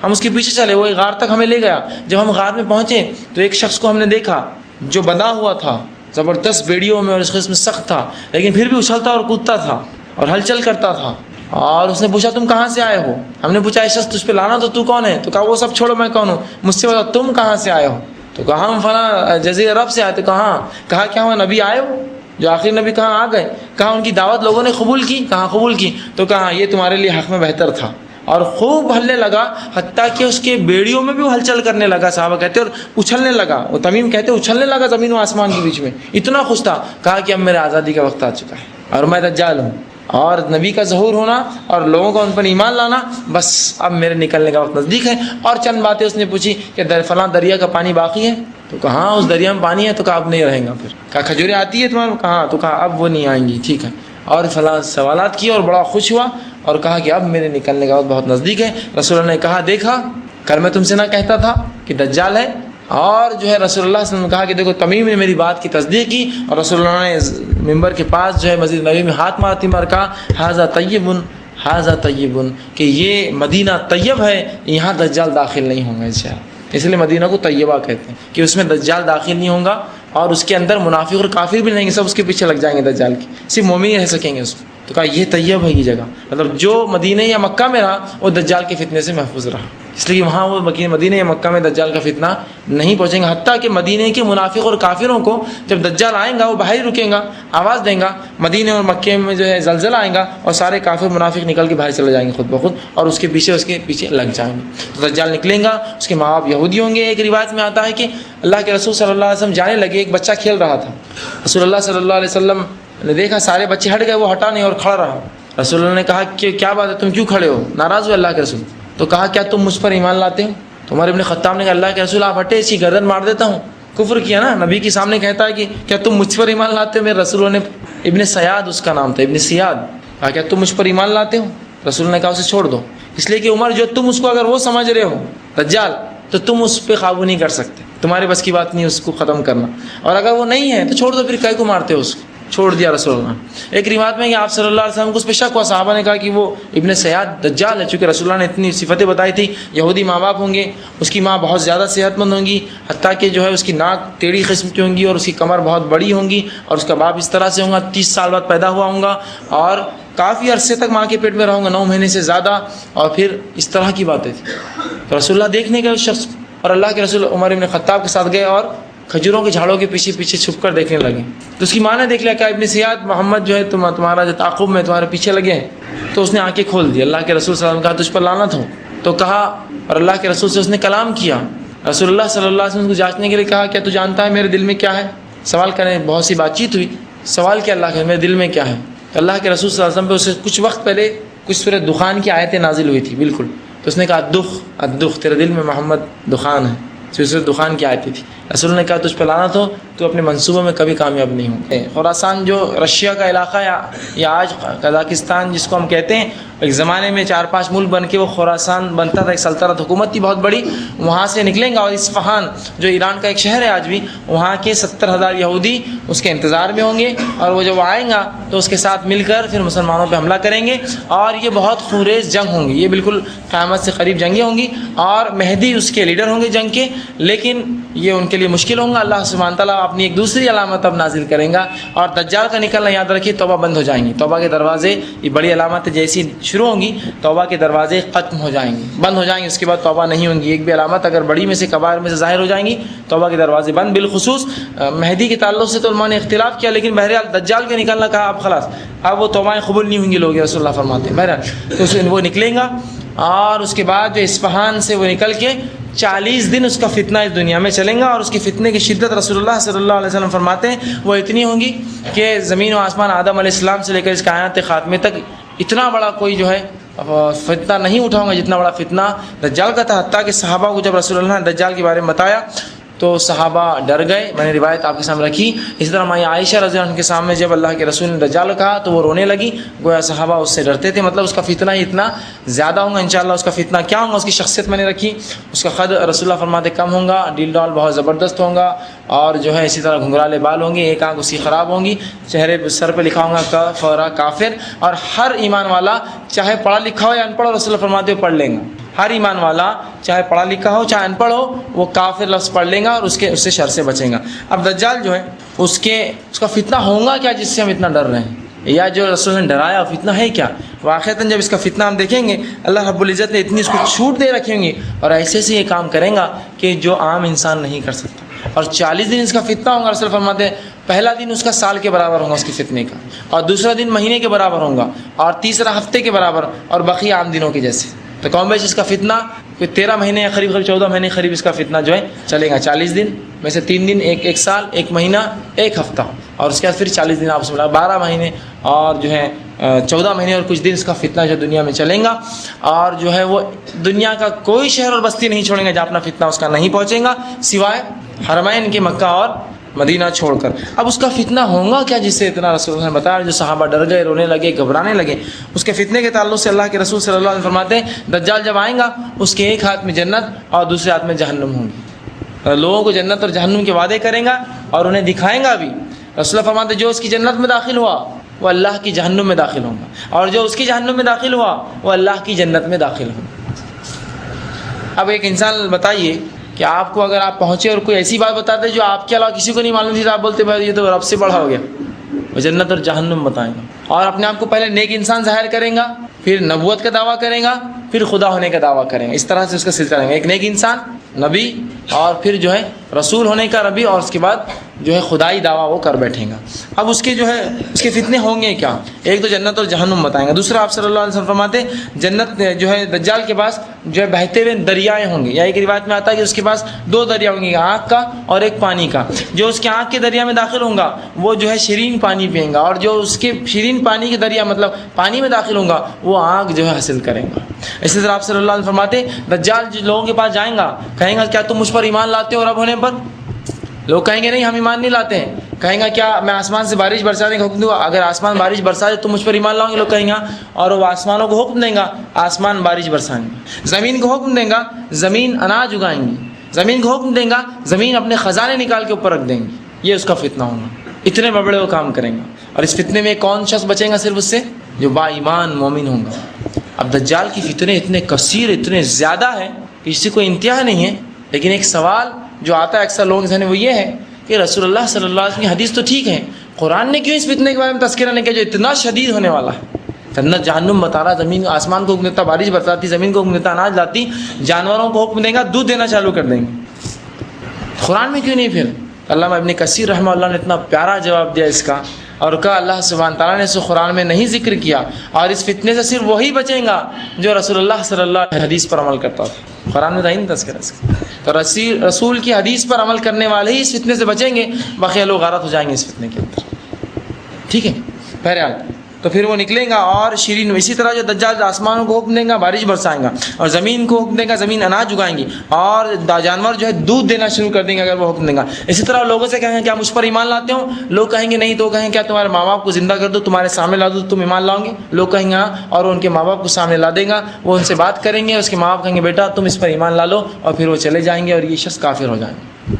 ہم اس کے پیچھے چلے، وہ ایک غار تک ہمیں لے گیا. جب ہم غار میں پہنچے تو ایک شخص کو ہم نے دیکھا جو بندھا ہوا تھا زبردست بیڑیوں میں اور اس قسم سخت تھا، لیکن پھر بھی اچھلتا اور کودتا تھا اور ہلچل کرتا تھا. اور اس نے پوچھا تم کہاں سے آئے ہو؟ ہم نے پوچھا شخص تجھ پہ لانا تو کون ہے؟ تو کہا وہ سب چھوڑو، میں کون ہوں؟ مجھ سے بتا تم کہاں سے آئے ہو؟ تو کہا ہم فلاں جزیرہ عرب سے آئے. تو کہا کیا ہوا نبی آئے ہو؟ جو آخری نبی کہاں آ گئے؟ کہا ان کی دعوت لوگوں نے قبول کی. کہاں قبول کی؟ تو کہا یہ تمہارے لیے حق میں بہتر تھا. اور خوب ہلنے لگا، حتیٰ کہ اس کے بیڑیوں میں بھی وہ ہلچل کرنے لگا، صحابہ کہتے اور اچھلنے لگا. وہ تمیم کہتے اچھلنے لگا زمین و آسمان کے بیچ میں، اتنا خوش تھا. کہا کہ اب میرے آزادی کا وقت آ چکا ہے اور میں دجال ہوں، اور نبی کا ظہور ہونا اور لوگوں کا ان پر ایمان لانا، بس اب میرے نکلنے کا وقت نزدیک ہے. اور چند باتیں اس نے پوچھی کہ فلاں دریا کا پانی باقی ہے؟ تو کہا اس دریا میں پانی ہے. تو کہا اب نہیں رہیں گا. پھر کہا کھجوریں آتی ہے تمہارے؟ کہاں. تو کہا اب وہ نہیں آئیں گی. ٹھیک ہے. اور فلاں سوالات کیے اور بڑا خوش ہوا اور کہا کہ اب میرے نکلنے کا وقت بہت نزدیک ہے. رسول اللہ نے کہا دیکھا کل میں تم سے نہ کہتا تھا کہ دجال ہے؟ اور جو ہے رسول اللہ صلی اللہ علیہ وسلم نے کہا کہ دیکھو تمیم نے میری بات کی تصدیق کی. اور رسول اللہ نے ممبر کے پاس جو ہے مسجد نبوی میں ہاتھ مارتی مار کہا ھذا طیب ھذا طیب، کہ یہ مدینہ طیب ہے، یہاں دجال داخل نہیں ہوں گے انشاءاللہ. اس لیے مدینہ کو طیبہ کہتے ہیں کہ اس میں دجال داخل نہیں ہوں گا، اور اس کے اندر منافق اور کافر بھی نہیں ہیں، سب اس کے پیچھے لگ جائیں گے دجال کی، صرف مومن رہ سکیں گے اس میں. تو کہا یہ طیب ہے یہ جگہ، مطلب جو مدینہ یا مکہ میں رہا وہ دجال کے فتنے سے محفوظ رہا، اس لیے وہاں وہ مدینہ یا مکہ میں دجال کا فتنہ نہیں پہنچیں گا. حتیٰ کہ مدینہ کے منافق اور کافروں کو جب دجال آئیں گا وہ باہر ہی رکیں گا، آواز دیں گا، مدینہ اور مکہ میں جو ہے زلزلہ آئیں گا اور سارے کافر منافق نکل کے باہر چلے جائیں گے خود بخود، اور اس کے پیچھے لگ جائیں گے. تو دجال نکلیں گا، اس کے ماں باپ یہودی ہوں گے. ایک روایت میں آتا ہے کہ اللہ کے رسول صلی اللہ علیہ وسلم جانے لگے، ایک بچہ کھیل رہا تھا. رسول اللہ صلی اللہ علیہ وسلم نے دیکھا سارے بچے ہٹ گئے، وہ ہٹا نہیں اور کھڑا رہا. رسول اللہ نے کہا کہ کیا بات ہے، تم کیوں کھڑے ہو، ناراض ہو اللہ کے رسول؟ تو کہا کیا تم مجھ پر ایمان لاتے ہو؟ تو عمر ابن خطاب نے کہا اللہ کے رسول آپ ہٹے، اس کی گردن مار دیتا ہوں۔ کفر کیا نا، نبی کے سامنے کہتا ہے کہ کیا تم مجھ پر ایمان لاتے ہو؟ میرے رسول نے ابن سیاد اس کا نام تھا، ابن سیاد، کہا کیا تم مجھ پر ایمان لاتے ہو؟ رسول نے کہا اسے چھوڑ دو، اس لیے کہ عمر جو تم اس کو اگر وہ سمجھ رہے ہو دجال، تو تم اس پہ قابو نہیں کر سکتے، تمہارے بس کی بات نہیں اس کو ختم کرنا، اور اگر وہ نہیں ہے تو چھوڑ دو، پھر کئی کو مارتے ہو اس کو؟ چھوڑ دیا رسول اللہ۔ ایک روایت میں کہ آپ صلی اللہ علیہ وسلم کو اس پہ شک ہوا، صحابہ نے کہا کہ وہ ابن سیاد دجال ہے، چونکہ رسول اللہ نے اتنی صفتیں بتائی تھی، یہودی ماں باپ ہوں گے، اس کی ماں بہت زیادہ صحت مند ہوں گی، حتیٰ کہ جو ہے اس کی ناک ٹیڑھی قسم کی ہوں گی، اور اس کی کمر بہت بڑی ہوں گی، اور اس کا باپ اس طرح سے ہوں گا، 30 سال بعد پیدا ہوا ہوں گا، اور کافی عرصے تک ماں کے پیٹ میں رہوں گا، 9 مہینے سے زیادہ، اور پھر اس طرح کی باتیں تھیں۔ تو رسول اللہ دیکھنے گئے اس شخص، اور اللہ کے رسول عمر ابن خطاب کے ساتھ گئے اور کھجوروں کے جھاڑوں کے پیچھے پیچھے چھپ کر دیکھنے لگے۔ تو اس کی ماں نے دیکھ لیا کہ ابن سیاد محمد جو ہے تمہارا جو تعاقب میں تمہارے پیچھے لگے ہیں، تو اس نے آنکھیں کھول دی۔ اللہ کے رسول صلی اللہ علیہ وسلم نے کہا تجھ پر لعنت ہو، تو کہا، اور اللہ کے رسول سے اس نے کلام کیا۔ رسول اللہ صلی اللہ علیہ وسلم کو جانچنے کے لیے کہا کیا تو جانتا ہے میرے دل میں کیا ہے؟ سوال کریں، بہت سی بات چیت ہوئی، سوال کیا اللہ کے میرے دل میں کیا ہے؟ اللہ کے رسول صلی اللہ علیہ وسلم پہ اسے کچھ وقت پہلے کچھ سورۃ دخان کی آیتیں نازل ہوئی تھی بالکل، تو اس نے کہا الدخ، تیرے دل میں محمد دخان ہے، سورۃ دخان کی آیتیں تھی۔ رسول نے کہا تجھ پہ لعنت ہو، تو اپنے منصوبوں میں کبھی کامیاب نہیں ہوں۔ خراسان جو رشیا کا علاقہ یا آج قزاقستان جس کو ہم کہتے ہیں، ایک زمانے میں 4-5 ملک بن کے وہ خراسان بنتا تھا، ایک سلطنت حکومت تھی بہت بڑی، وہاں سے نکلیں گا، اور اصفہان جو ایران کا ایک شہر ہے آج بھی، وہاں کے 70,000 یہودی اس کے انتظار میں ہوں گے، اور وہ جب آئیں گا تو اس کے ساتھ مل کر پھر مسلمانوں پہ حملہ کریں گے، اور یہ بہت خونریز جنگ ہوں گی، یہ بالکل قیامت سے قریب جنگیں ہوں گی، اور مہدی اس کے لیڈر ہوں گے جنگ کے، لیکن یہ ان کے لیے مشکل ہوں گا۔ اللہ سبحانہ تعالیٰ اپنی ایک دوسری علامت اب نازل کریں گا، اور دجال کا نکلنا یاد رکھیے، توبہ بند ہو جائیں گی، توبہ کے دروازے، یہ بڑی علامتیں جیسی شروع ہوں گی، توبہ کے دروازے ختم ہو جائیں گے، بند ہو جائیں گے، اس کے بعد توبہ نہیں ہوں گی۔ ایک بھی علامت اگر بڑی میں سے کبائر میں سے ظاہر ہو جائیں گی، توبہ کے دروازے بند۔ بالخصوص مہدی کے تعلق سے تو علماء نے اختلاف کیا، لیکن بہرحال دجال کے نکلنا کہا اب خلاص، اب وہ توبائیں قبول نہیں ہوں گی، لوگ رسول اللہ فرماتے ہیں۔ بہرحال تو وہ نکلیں گا، اور اس کے بعد جو اصفہان سے وہ نکل کے 40 دن اس کا فتنہ اس دنیا میں چلیں گا، اور اس کے فتنے کی شدت رسول اللہ صلی اللہ علیہ وسلم فرماتے ہیں وہ اتنی ہوں گی کہ زمین و آسمان آدم علیہ السلام سے لے کر اس کائنات خاتمے تک اتنا بڑا کوئی جو ہے فتنہ نہیں اٹھاؤں گا جتنا بڑا فتنہ دجال کا تھا۔ حتیٰ کہ صحابہ کو جب رسول اللہ نے دجال کے بارے میں بتایا تو صحابہ ڈر گئے، میں نے روایت آپ کے سامنے رکھی۔ اسی طرح ماں عائشہ رضی اللہ عنہ کے سامنے جب اللہ کے رسول نے دجال کہا تو وہ رونے لگی، گویا صحابہ اس سے ڈرتے تھے، مطلب اس کا فتنہ ہی اتنا زیادہ ہوگا۔ انشاءاللہ اس کا فتنہ کیا ہوگا، اس کی شخصیت میں نے رکھی، اس کا قد رسول اللہ فرماتے کم ہوگا، ڈیل ڈال بہت زبردست ہوگا، اور جو ہے اسی طرح گھنگرالے بال ہوں گے، ایک آنکھ اس کی خراب ہوں گی، چہرے سر پہ لکھا ہوگا کفر کافر، اور ہر ایمان والا چاہے پڑھا لکھا ہو یا ان پڑھ ہو، رسول اللہ فرماتے ہو پڑھ لیں گا، ہر ایمان والا چاہے پڑھا لکھا ہو چاہے ان پڑھ ہو، وہ کافر لفظ پڑھ لیں گا اور اس سے شر سے بچیں گا۔ اب دجال جو ہے اس کا فتنہ ہوگا کیا جس سے ہم اتنا ڈر رہے ہیں، یا جو رسول نے ڈرایا فتنہ ہے کیا؟ واقعتاً جب اس کا فتنہ ہم دیکھیں گے، اللہ رب العزت نے اتنی اس کو چھوٹ دے رکھیں گی، اور ایسے سے یہ کام کریں گا کہ جو عام انسان نہیں کر سکتا۔ اور 40 دن اس کا فتنہ ہوگا، رسول فرماتے ہیں پہلا دن اس کا سال کے برابر ہوگا اس کے فتنے کا، اور دوسرا دن مہینے کے برابر ہوگا، اور تیسرا ہفتے کے برابر، اور بقیہ عام دنوں کے جیسے۔ تو کم بیش اس کا فتنہ کوئی 13 مہینے یا قریب 14 مہینے قریب اس کا فتنہ جو ہے چلے گا۔ 40 دن میں سے 3 دن، ایک سال، 1 مہینہ، 1 ہفتہ، اور اس کے بعد پھر 40 دن آپ سے ملا 12 مہینے، اور جو ہے 14 مہینے اور کچھ دن اس کا فتنہ جو دنیا میں چلیں گا، اور جو ہے وہ دنیا کا کوئی شہر اور بستی نہیں چھوڑیں گا جہاں اپنا فتنہ اس کا نہیں پہنچے گا، سوائے حرمین کے مکہ اور مدینہ چھوڑ کر۔ اب اس کا فتنہ ہوگا کیا جس سے اتنا رسول اللہ نے بتایا، جو صحابہ ڈر گئے، رونے لگے، گھبرانے لگے؟ اس کے فتنے کے تعلق سے اللہ کے رسول صلی اللہ علیہ وسلم فرماتے ہیں دجال جب آئیں گا اس کے ایک ہاتھ میں جنت اور دوسرے ہاتھ میں جہنم ہوں گی، لوگوں کو جنت اور جہنم کے وعدے کریں گا اور انہیں دکھائیں گا بھی۔ رسول اللہ فرماتے ہیں جو اس کی جنت میں داخل ہوا وہ اللہ کی جہنم میں داخل ہوگا، اور جو اس کی جہنم میں داخل ہوا وہ اللہ کی جنت میں داخل ہوگا۔ اب ایک انسان بتائیے کہ آپ کو اگر آپ پہنچے اور کوئی ایسی بات بتاتے جو آپ کے علاوہ کسی کو نہیں معلوم تھی، تو آپ بولتے بھائی یہ تو رب سے پڑھا ہو گیا، وہ جنت اور جہنم بتائیں گا، اور اپنے آپ کو پہلے نیک انسان ظاہر کریں گا، پھر نبوت کا دعویٰ کریں گا، پھر خدا ہونے کا دعویٰ کریں گا، اس طرح سے اس کا سلسلہ رہیں گا، ایک نیک انسان، نبی، اور پھر جو ہے رسول ہونے کا نبی، اور اس کے بعد جو ہے خدائی دعویٰ وہ کر بیٹھیں گا۔ اب اس کے جو ہے اس کے فتنے ہوں گے کیا؟ ایک تو جنت اور جہنم بتائیں گا، دوسرا آپ صلی اللہ علیہ وسلم فرماتے جنت جو ہے دجال کے پاس جو ہے بہتے ہوئے دریائے ہوں گے، یا ایک روایت میں آتا ہے کہ اس کے پاس 2 دریا ہوں گے، آنکھ کا اور ایک پانی کا۔ جو اس کے آنکھ کے دریا میں داخل ہوں گا وہ جو ہے شیرین پانی پئیں گا، اور جو اس کے شیرین پانی کے دریا مطلب پانی میں داخل ہوں گا وہ آنکھ جو ہے حاصل کریں گا۔ اسی طرح آپ صلی اللہ علیہ وسلم فرماتے دجال جو لوگوں کے پاس جائیں گا کہیں گا کیا تم مجھ پر ایمان لاتے ہو رب ہونے پر؟ لوگ کہیں گے نہیں ہم ایمان نہیں لاتے ہیں۔ کہیں گا کیا میں آسمان سے بارش برسانے کا حکم دوں گا؟ اگر آسمان بارش برسا دے تو مجھ پر ایمان لاؤ گے؟ لوگ کہیں گا، اور وہ آسمانوں کو حکم دیں گا آسمان بارش برسائیں گے، زمین کو حکم دیں گا زمین اناج اگائیں گی، زمین کو حکم دیں گا زمین اپنے خزانے نکال کے اوپر رکھ دیں گی۔ یہ اس کا فتنہ ہوگا، اتنے بڑے وہ کام کریں گا۔ اور اس فتنے میں کون شخص بچیں گا صرف اس سے؟ جو با ایمان مومن ہوں گا۔ اب دجال کی فتنے اتنے کثیر اتنے زیادہ ہیں کہ اس سے کوئی انتہا نہیں ہے، لیکن ایک سوال جو آتا ہے اکثر لوگوں کے ذہن میں وہ یہ ہے کہ رسول اللہ صلی اللہ علیہ وسلم کی حدیث تو ٹھیک ہے، قرآن نے کیوں اس فتنے کے بارے میں تذکرہ نہیں کیا جو اتنا شدید ہونے والا ہے؟ جنت جہنم بتا رہا، زمین آسمان کو حکم دیتا بارش برساتی، زمین کو حکم دیتا اناج لاتی، جانوروں کو حکم دے گا دودھ دینا چالو کر دیں گے۔ قرآن میں کیوں نہیں؟ پھر علامہ ابن کثیر رحمہ اللہ نے اتنا پیارا جواب دیا اس کا، اور کہا اللہ سبحانہ تعالیٰ نے اسے قرآن میں نہیں ذکر کیا، اور اس فتنے سے صرف وہی بچیں گا جو رسول اللہ صلی اللہ علیہ حدیث پر عمل کرتا تھا۔ قرآن میں نہیں تذکرہ اس کا، تو رسول کی حدیث پر عمل کرنے والے ہی اس فتنے سے بچیں گے، باقی لوگ غارت ہو جائیں گے اس فتنے کے اندر۔ ٹھیک ہے، بہرحال تو پھر وہ نکلیں گا اور شیرین، اسی طرح جو دجال آسمانوں کو حکم دیں گا بارش برسائیں گا، اور زمین کو حکم دیں گا زمین اناج اگائیں گی، اور جانور جو ہے دودھ دینا شروع کر دیں گے اگر وہ حکم دیں گا۔ اسی طرح لوگوں سے کہیں گے کیا مجھ پر ایمان لاتے ہو؟ لوگ کہیں گے نہیں، تو کہیں گے کیا تمہارے ماں باپ کو زندہ کر دو تمہارے سامنے لا دو تم ایمان لاؤ گے؟ لوگ کہیں گے ہاں، اور ان کے ماں باپ کو سامنے لا دیں گا، وہ ان سے بات کریں گے، اس کے ماں باپ کہیں گے بیٹا تم اس پر ایمان لا لو، اور پھر وہ چلے جائیں گے اور یہ شخص کافر ہو جائیں گے۔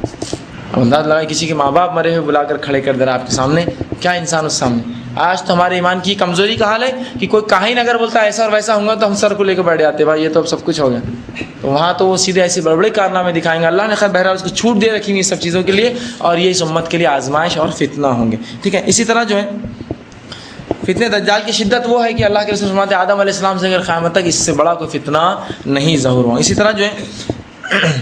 اب انداز لگائیں کسی کے ماں باپ مرے ہوئے بلا کر کھڑے کر دے رہا آپ کے سامنے، کیا انسان اس سامنے؟ آج تو ہمارے ایمان کی کمزوری کا حال ہے کہ کوئی کاہن اگر بولتا ہے ایسا اور ویسا ہوں گا تو ہم سر کو لے کے بیٹھ جاتے بھائی یہ تو اب سب کچھ ہو گیا، تو وہاں تو وہ سیدھے ایسے بڑے بڑے کارنامے دکھائیں گے۔ اللہ نے خیر بہرحال اس کو چھوٹ دے رکھی ہوئی سب چیزوں کے لیے، اور یہ اس امت کے لیے آزمائش اور فتنہ ہوں گے۔ ٹھیک ہے، اسی طرح جو ہے فتنے دجال کی شدت وہ ہے کہ اللہ کے رسول فرماتے آدم علیہ السلام سے اگر قیامت تک اس سے بڑا کوئی فتنہ نہیں ظہور ہوا۔ اسی طرح جو ہے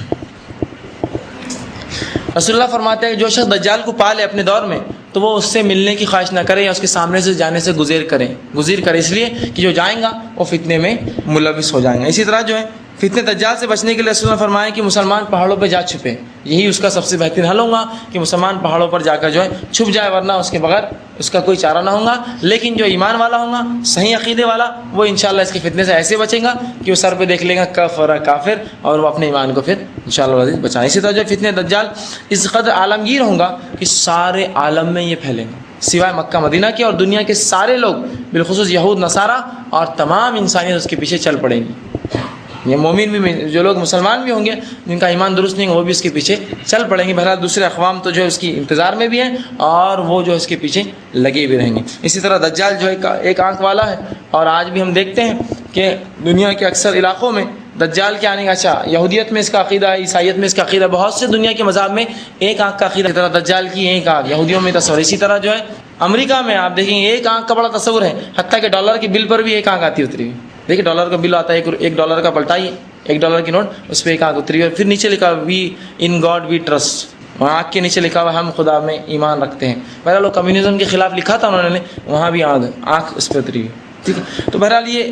رسول اللہ فرماتے ہیں کہ جو شخص دجال کو پا لے اپنے دور میں تو وہ اس سے ملنے کی خواہش نہ کرے یا اس کے سامنے سے جانے سے گزیر کرے، اس لیے کہ جو جائیں گا وہ فتنے میں ملوث ہو جائیں گے۔ اسی طرح جو ہے فتنے دجال سے بچنے کے لیے رسول اللہ فرمائے کہ مسلمان پہاڑوں پہ جا چھپے، یہی اس کا سب سے بہترین حل ہوگا کہ مسلمان پہاڑوں پر جا کر جو ہے چھپ جائے، ورنہ اس کے بغیر اس کا کوئی چارہ نہ ہوگا۔ لیکن جو ایمان والا ہوگا صحیح عقیدے والا وہ انشاءاللہ اس کے فتنے سے ایسے بچیں گا کہ وہ سر پہ دیکھ لے گا کفر کافر، اور وہ اپنے ایمان کو پھر انشاءاللہ بچائیں۔ اسی طرح جو فتنے دجال اس قدر عالمگیر ہوں گا کہ سارے عالم میں یہ پھیلیں گا سوائے مکہ مدینہ کے، اور دنیا کے سارے لوگ بالخصوص یہود نصارہ اور تمام انسانیت اس کے پیچھے چل پڑیں گی۔ یہ مومن بھی، جو لوگ مسلمان بھی ہوں گے جن کا ایمان درست نہیں ہے وہ بھی اس کے پیچھے چل پڑیں گے۔ بہرحال دوسرے اقوام تو جو ہے اس کی انتظار میں بھی ہیں اور وہ جو اس کے پیچھے لگے بھی رہیں گے۔ اسی طرح دجال جو ہے ایک آنکھ والا ہے، اور آج بھی ہم دیکھتے ہیں کہ دنیا کے اکثر علاقوں میں دجال کے آنے کا، اچھا یہودیت میں اس کا عقیدہ ہے، عیسائیت میں اس کا عقیدہ، بہت سے دنیا کے مذاہب میں ایک آنکھ کا عقیدہ، اس طرح دجال کی ایک آنکھ، یہودیوں میں تصور۔ اسی طرح جو ہے امریکہ میں آپ دیکھیں ایک آنکھ کا بڑا تصور ہے، حتیٰ کہ ڈالر کے بل پر بھی ایک آنکھ آتی اتری ہوئی۔ دیکھیے ڈالر کا بل آتا ہے، ایک ڈالر کا پلٹائی، $1 کی نوٹ، اس پہ ایک آنکھ اتری ہوئی، پھر نیچے لکھا وی ان گاڈ وی ٹرسٹ، وہاں آنکھ کے نیچے لکھا ہوا ہم خدا میں ایمان رکھتے ہیں۔ بہرحال لوگ کمیونزم کے خلاف لکھا تھا انہوں نے، وہاں بھی آنکھ اس پہ اتری ہوئی۔ ٹھیک ہے، تو بہرحال یہ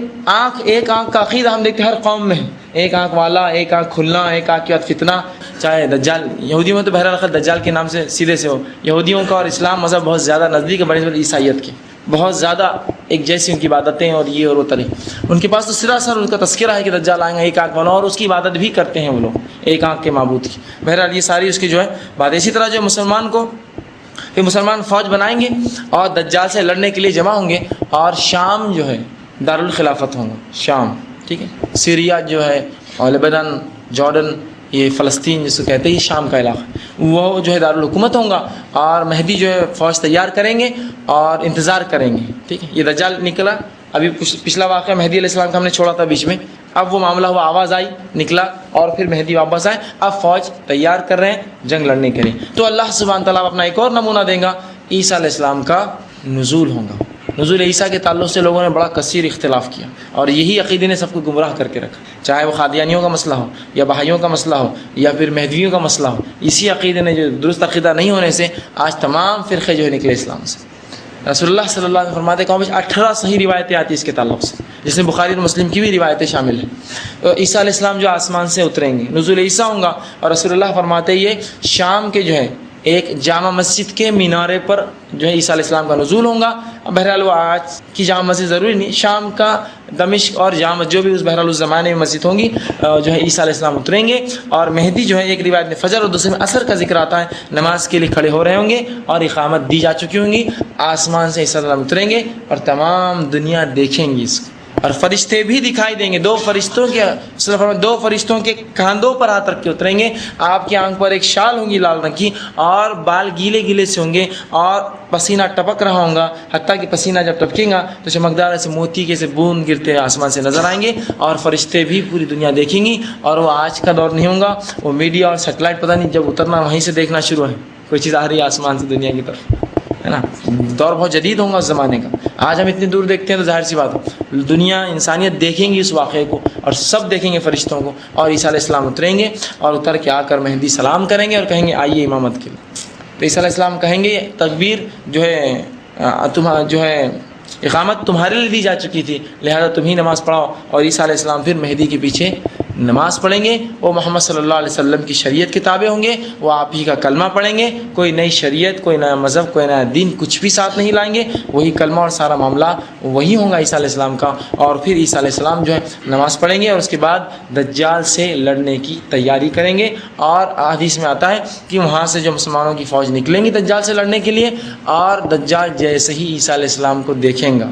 ایک آنکھ کا عقیدہ ہم دیکھتے ہیں ہر قوم میں، ایک آنکھ والا، ایک آنکھ کھلنا، ایک آنکھ کے بعد فتنہ، چاہے دجال یہودیوں میں تو بہرحال دجال کے نام سے سیدھے سے ہو، یہودیوں کا اور اسلام مذہب بہت زیادہ نزدیک ہے بنسبت عیسائیت کے، بہت زیادہ ایک جیسی ان کی عبادتیں اور یہ اور وہ طرح، ان کے پاس تو سراسر ان کا تذکرہ ہے کہ دجال آئیں گا ایک آنکھ والا، اور اس کی عبادت بھی کرتے ہیں وہ لوگ ایک آنکھ کے معبود کی۔ بہرحال یہ ساری اس کی جو ہے بات۔ اسی طرح جو مسلمان کو پھر مسلمان فوج بنائیں گے اور دجال سے لڑنے کے لیے جمع ہوں گے، اور شام جو ہے دارالخلافت ہوں گا، شام، ٹھیک ہے، سیریا جو ہے اور لبنان، جارڈن، یہ فلسطین جس کو کہتے ہیں یہ شام کا علاقہ، وہ جو ہے دارالحکومت ہوں گا، اور مہدی جو ہے فوج تیار کریں گے اور انتظار کریں گے۔ ٹھیک ہے، یہ دجال نکلا، ابھی پچھلا واقعہ مہدی علیہ السلام کا ہم نے چھوڑا تھا بیچ میں، اب وہ معاملہ ہوا، آواز آئی، نکلا، اور پھر مہدی واپس آئے، اب فوج تیار کر رہے ہیں جنگ لڑنے کے لیے۔ تو اللہ سبحانہ تعالیٰ اپنا ایک اور نمونہ دیں گا، عیسیٰ علیہ السلام کا نزول ہوگا، نزول عیسیٰ کے تعلق سے لوگوں نے بڑا کثیر اختلاف کیا، اور یہی عقیدے نے سب کو گمراہ کر کے رکھا، چاہے وہ قادیانیوں کا مسئلہ ہو یا بہائیوں کا مسئلہ ہو یا پھر مہدویوں کا مسئلہ ہو۔ اسی عقیدے نے جو درست عقیدہ نہیں ہونے سے آج تمام فرقے جو ہے نکلے اسلام سے۔ رسول اللہ صلی اللہ علیہ وسلم فرماتے ہیں کہ 18 صحیح روایتیں آتی ہیں اس کے تعلق سے، جس میں بخاری اور مسلم کی بھی روایتیں شامل ہیں۔ تو عیسیٰ علیہ السلام جو آسمان سے اتریں گے، نزول عیسیٰ ہوں گا، اور رسول اللہ فرماتے ہیں یہ شام کے جو ہے ایک جامع مسجد کے مینارے پر جو ہے عیسیٰ علیہ السلام کا نزول ہوگا۔ بہرحال وہ آج کی جامع مسجد ضروری نہیں، شام کا دمشق اور جامع جو بھی اس بہرحال اس زمانے میں مسجد ہوں گی جو ہے عیسیٰ علیہ السلام اتریں گے، اور مہدی جو ہے ایک روایت میں فجر اور دوسرے میں عصر کا ذکر آتا ہے، نماز کے لیے کھڑے ہو رہے ہوں گے اور اقامت دی جا چکی ہوں گی، آسمان سے عیسیٰ علیہ السلام اتریں گے اور تمام دنیا دیکھیں گی اس کو، اور فرشتے بھی دکھائی دیں گے۔ دو فرشتوں کے کاندھوں پر ہاتھ رکھ کے اتریں گے، آپ کی آنکھ پر ایک شال ہوں گی لال رنگ کی، اور بال گیلے گیلے سے ہوں گے، اور پسینہ ٹپک رہا ہوگا، حتیٰ کہ پسینہ جب ٹپکے گا تو چمکدار سے موتی کے سے بوند گرتے آسمان سے نظر آئیں گے، اور فرشتے بھی پوری دنیا دیکھیں گی۔ اور وہ آج کا دور نہیں ہوگا، وہ میڈیا اور سیٹلائٹ پتہ نہیں جب اترنا وہیں سے دیکھنا شروع ہے، کوئی چیز آ رہی ہے آسمان سے دنیا کی طرف، ہے نا۔ دور بہت جدید ہوگا اس زمانے کا۔ آج ہم اتنی دور دیکھتے ہیں تو ظاہر سی بات ہے دنیا انسانیت دیکھیں گی اس واقعے کو، اور سب دیکھیں گے فرشتوں کو، اور عیسیٰ علیہ السلام اتریں گے اور اتر کے آ کر مہدی سلام کریں گے اور کہیں گے آئیے امامت کے لیے۔ تو عیسیٰ علیہ السلام کہیں گے تکبیر جو ہے اقامت تمہارے لیے دی جا چکی تھی، لہذا تم ہی نماز پڑھاؤ، اور عیسیٰ علیہ السلام پھر مہدی کے پیچھے نماز پڑھیں گے۔ وہ محمد صلی اللہ علیہ وسلم کی شریعت کے تابع ہوں گے، وہ آپ ہی کا کلمہ پڑھیں گے، کوئی نئی شریعت، کوئی نیا مذہب، کوئی نیا دین کچھ بھی ساتھ نہیں لائیں گے، وہی کلمہ اور سارا معاملہ وہی ہوگا عیسیٰ علیہ السلام کا۔ اور پھر عیسیٰ علیہ السلام جو ہے نماز پڑھیں گے، اور اس کے بعد دجال سے لڑنے کی تیاری کریں گے، اور حدیث میں آتا ہے کہ وہاں سے جو مسلمانوں کی فوج نکلیں گی دجال سے لڑنے کے لیے، اور دجال جیسے ہی عیسیٰ علیہ السلام کو دیکھیں گا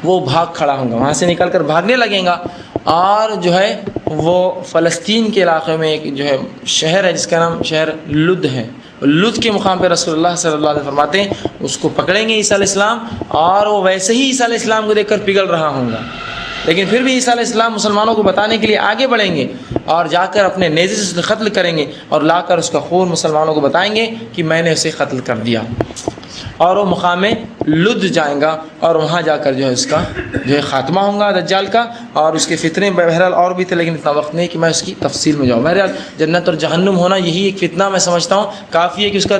وہ بھاگ کھڑا ہوگا، وہاں سے نکل کر بھاگنے لگیں گا، اور جو ہے وہ فلسطین کے علاقے میں ایک جو ہے شہر ہے جس کا نام شہر لد ہے، لد کے مقام پہ رسول اللہ صلی اللہ علیہ وسلم فرماتے ہیں اس کو پکڑیں گے عیسیٰ علیہ السلام، اور وہ ویسے ہی عیسیٰ علیہ السلام کو دیکھ کر پگھل رہا ہوگا، لیکن پھر بھی عیسیٰ علیہ السلام مسلمانوں کو بتانے کے لیے آگے بڑھیں گے، اور جا کر اپنے نیزے سے اسے قتل کریں گے، اور لا کر اس کا خون مسلمانوں کو بتائیں گے کہ میں نے اسے قتل کر دیا، اور وہ مقام لد جائیں گا، اور وہاں جا کر جو ہے اس کا جو ہے خاتمہ ہوگا دجال کا، اور اس کے فتنے بہرحال اور بھی تھے، لیکن اتنا وقت نہیں کہ میں اس کی تفصیل میں جاؤں۔ بہرحال جنت اور جہنم ہونا یہی ایک فتنہ میں سمجھتا ہوں کافی ہے کہ اس کا